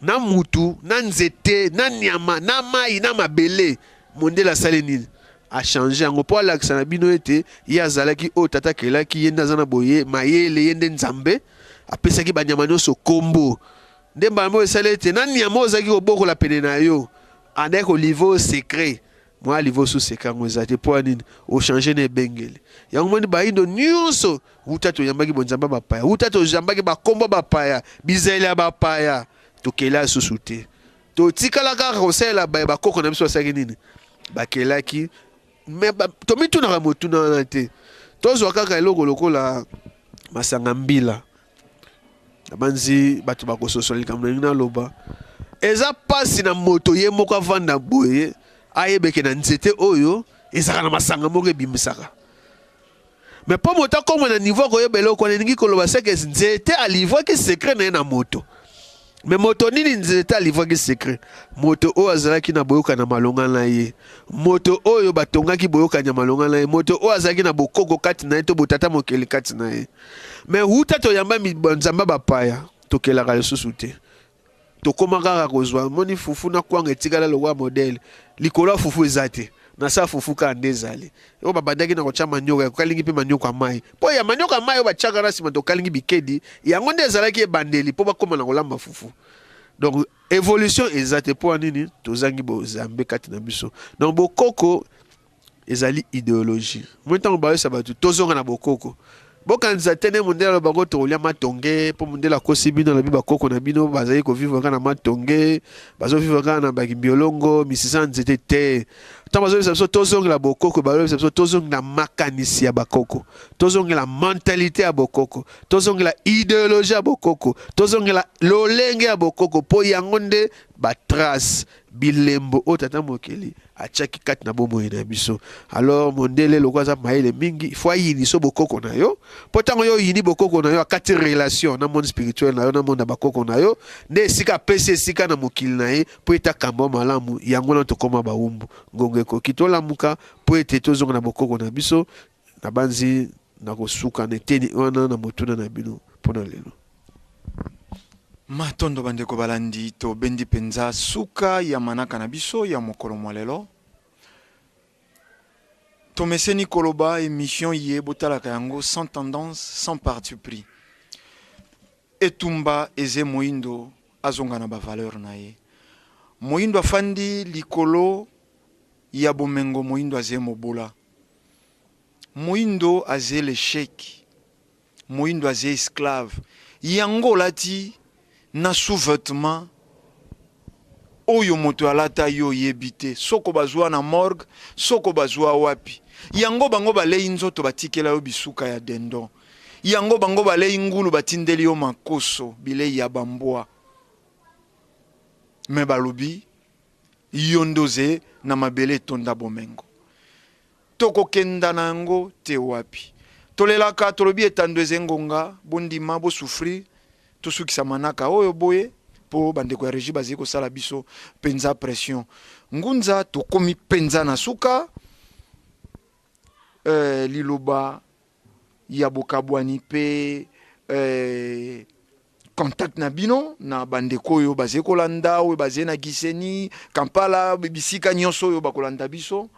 na mutu na nzete na nyama na mai na mabele mondela sali nini a changer yango po alakisa na bino ete ye azalaki o tata kelaki yenda zana boye mayele yende nzambe apesaki banyama nyonso kombo ndemba mo esale ete na nyama ozaki kobokola pene na yo andeko niveau secret moi livo sous sekango ezate po anini o changer ne bengele yango moni ba indo nyonso uta to yambaki bonzamba bapaya uta to yambaki ba kombo bapaya bizela bapaya to kela susute to tikala ka kosela ba koko na biso saki nini ba kelaki me to mituna ka motuna na te tozo kaka eloko lokola masanga mbila banzi batu bakososoli kamna ngina loba eza pasi na moto ye moko avanda boye ayebeke na nzete oyo ezaka na masanga moko ebimisaka mais po moto akoma na niveau koyebela ko ningi koloba seke nzete alivwaki secret na ye na moto mais moto nini nzete alivwaki secret moto oyo azalaki na boyoka na malonga na ye moto oyo batongaki boyoka na malonga na ye moto oyo azalaki na bokoko kati na ye to botata mokeli kati na ye mais huta to yamba nzamba bapaya tokelaka lisusu te tokoma kaka kozwa moni fufu na kwanga etikala lokwa modele likolo fufu ezate na sa fufu ka ndezali yo babandaki na kocha manyoka kokalingi pe manyoka mai po ya manyoka mai yo bachaka na sima tokalingi bikedi yango ndezalaki ebandeli po bakoma na kolamba fufu donc évolution ezate po nini tozangi bozambe kati na biso donc bokoko ezali idéologie mwentango bayosa batu tozonga na bokoko bokanza tene mundela bango tolia matonge po mundela kosi bino na biba koko na bino bazali ko vivre kana matonge bazo vivre kana bakimbiolongo misisa nzete te ta bazo biso tozongela bokoko bazo biso tozongela makanisi ya bakoko tozongela mentalité ya bokoko tozongela idéologie ya bokoko tozongela lolenge ya bokoko po yango nde ba trace bilembo otata mokeli achaki kati na bomoi na biso alors mondele lokwaza maele mingi faut yini so bokoko na yo potango yo yini bokoko na yo akati relation na monde spirituel na yo na monde bakoko na yo nde sika pese sika na mokili na ye po eta kambo malamu yango na tokoma baumbu ngongeko kitola muka po ete tozonga na bokoko na biso na banzi na kosuka na teni wana na motuna na bino pona lelo matondo bandeko balandi to bendi penza suka ya manaka na biso ya mokolo mwalelo to meseni koloba émission ye botalaka yango sans tendance sans parti pris etumba eze moindo azonga na ba valeur na ye moindo afandi likolo ya bomengo moindo aze mobola moindo aze l'échec moindo aze esclave yango lati na sous-vêtement oyo moto alata yo yebite soko bazwa na morgue soko bazwa wapi yango bango balei nzoto batikela yo bisuka ya dendo yango bango balei ngulu batindeli yo makoso bilei ya bambwa me balobi yondoze na mabele tonda bomengo toko kenda nango te wapi tolelaka tolobi etando ezengonga bondima bo souffrir tosukisa manaka oyo boye po bandeko ya régie baziko sala biso penza pression ngunza tokomi penza na suka liloba ya bokabwani pe contact na bino na bandeko oyo bazeko landa oyo bazena giseni Kampala bisika nyonso oyo bakolanda biso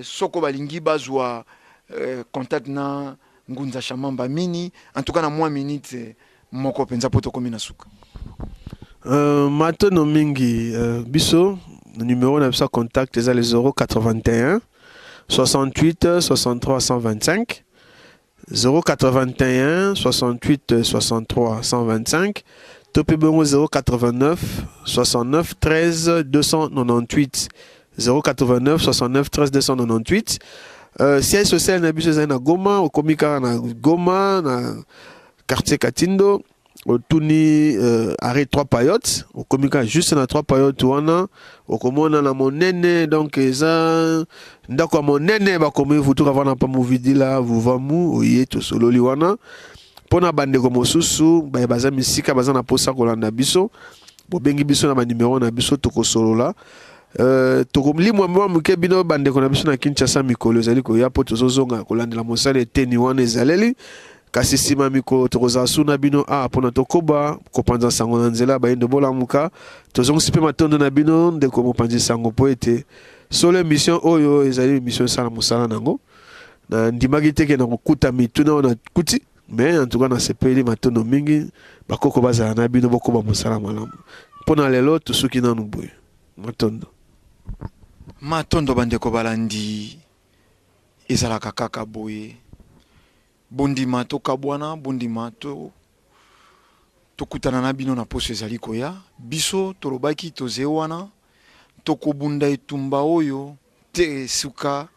soko balingi bazwa contact na ngunza Shamamba mini en tout cas na moins minute moko penza poto komi na suka matono mingi biso numéro na biso contact eza les 081 68 63 125 081 68 63 125 topi bongo 089 69 13 298 089 69 13 298 siège social na biso eza na Goma okomika na Goma na quartier Katindo otuni arrêt 3 payotes okomika juste na 3 payotes wana okomona na monene donc eza ndako monene bakomi vutuka vana pa movidila vuvamu oyeto sololi wana pona bandeko mosusu baza misika baza na posa kolanda biso bobengi biso na ba numéro na biso tokosolola tokomli mwa muke bino bandeko na biso na Kinshasa mikolo ezali ko ya po tozozonga kolandela mosala eteni wana ezaleli kasi sima mikolo tokoza suna bino pona tokoba kopanza sango na nzela bayendo bola muka tozongi pe matondo na bino ndeko mopanzi sango po ete solo mission oyo ezali mission sala mosala nango na ndimaki teke na kokuta mituna wana kuti mais en tout cas na sepeli matondo mingi bakoko bazala na bino bokoba mosala malamu pona lelo tusuki nanu boye matondo Matondo bandeko balandi ezalaka kaka boye. Bondima to kabwana, bondima to tokutana na bino na poso ezali koya. Biso tolobaki toze wana tokobunda etumba oyo te suka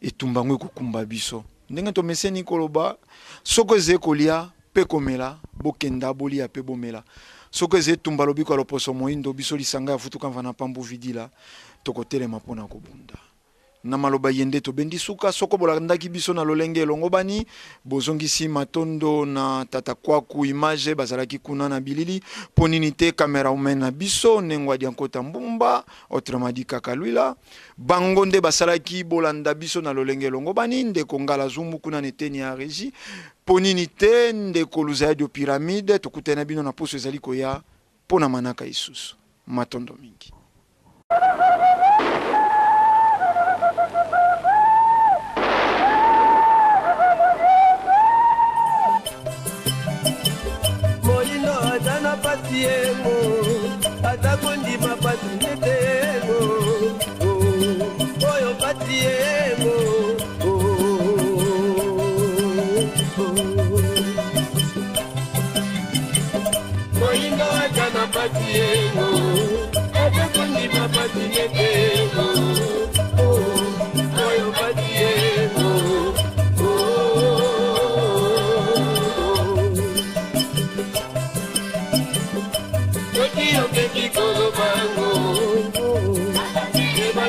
etumba ngwe kukumba biso. Ndenge to meseni koloba soko eze kolia pe komela bokenda bolia pe bomela. Soko eze tumba lobiko loposo moindo biso lisanga ya futuka mvana pambu vidila tokotelema pona kobunda. Na maloba yende to bendi suka soko bolandaki biso na lolenge elongo bani bozongisi Matondo na tata kwaku image bazalaki kuna na bilili ponini te kamera umen na biso nengwa diankota mbumba autrement dit kakalwila bango nde basalaki bolanda biso na lolenge elongo bani ndeko ngala zumbu kuna neteni ya régie ponini te ndeko luzadio pyramide tokutana bino na poso ezali koya pona manaka isusu Matondo mingi. Patiemo, atakundi mapatiyemo, oyo patiemo, moingo atana patiemo, atakundi mapatiyemo, oyo patiemo. Yo quiero que chico lo pago, que va a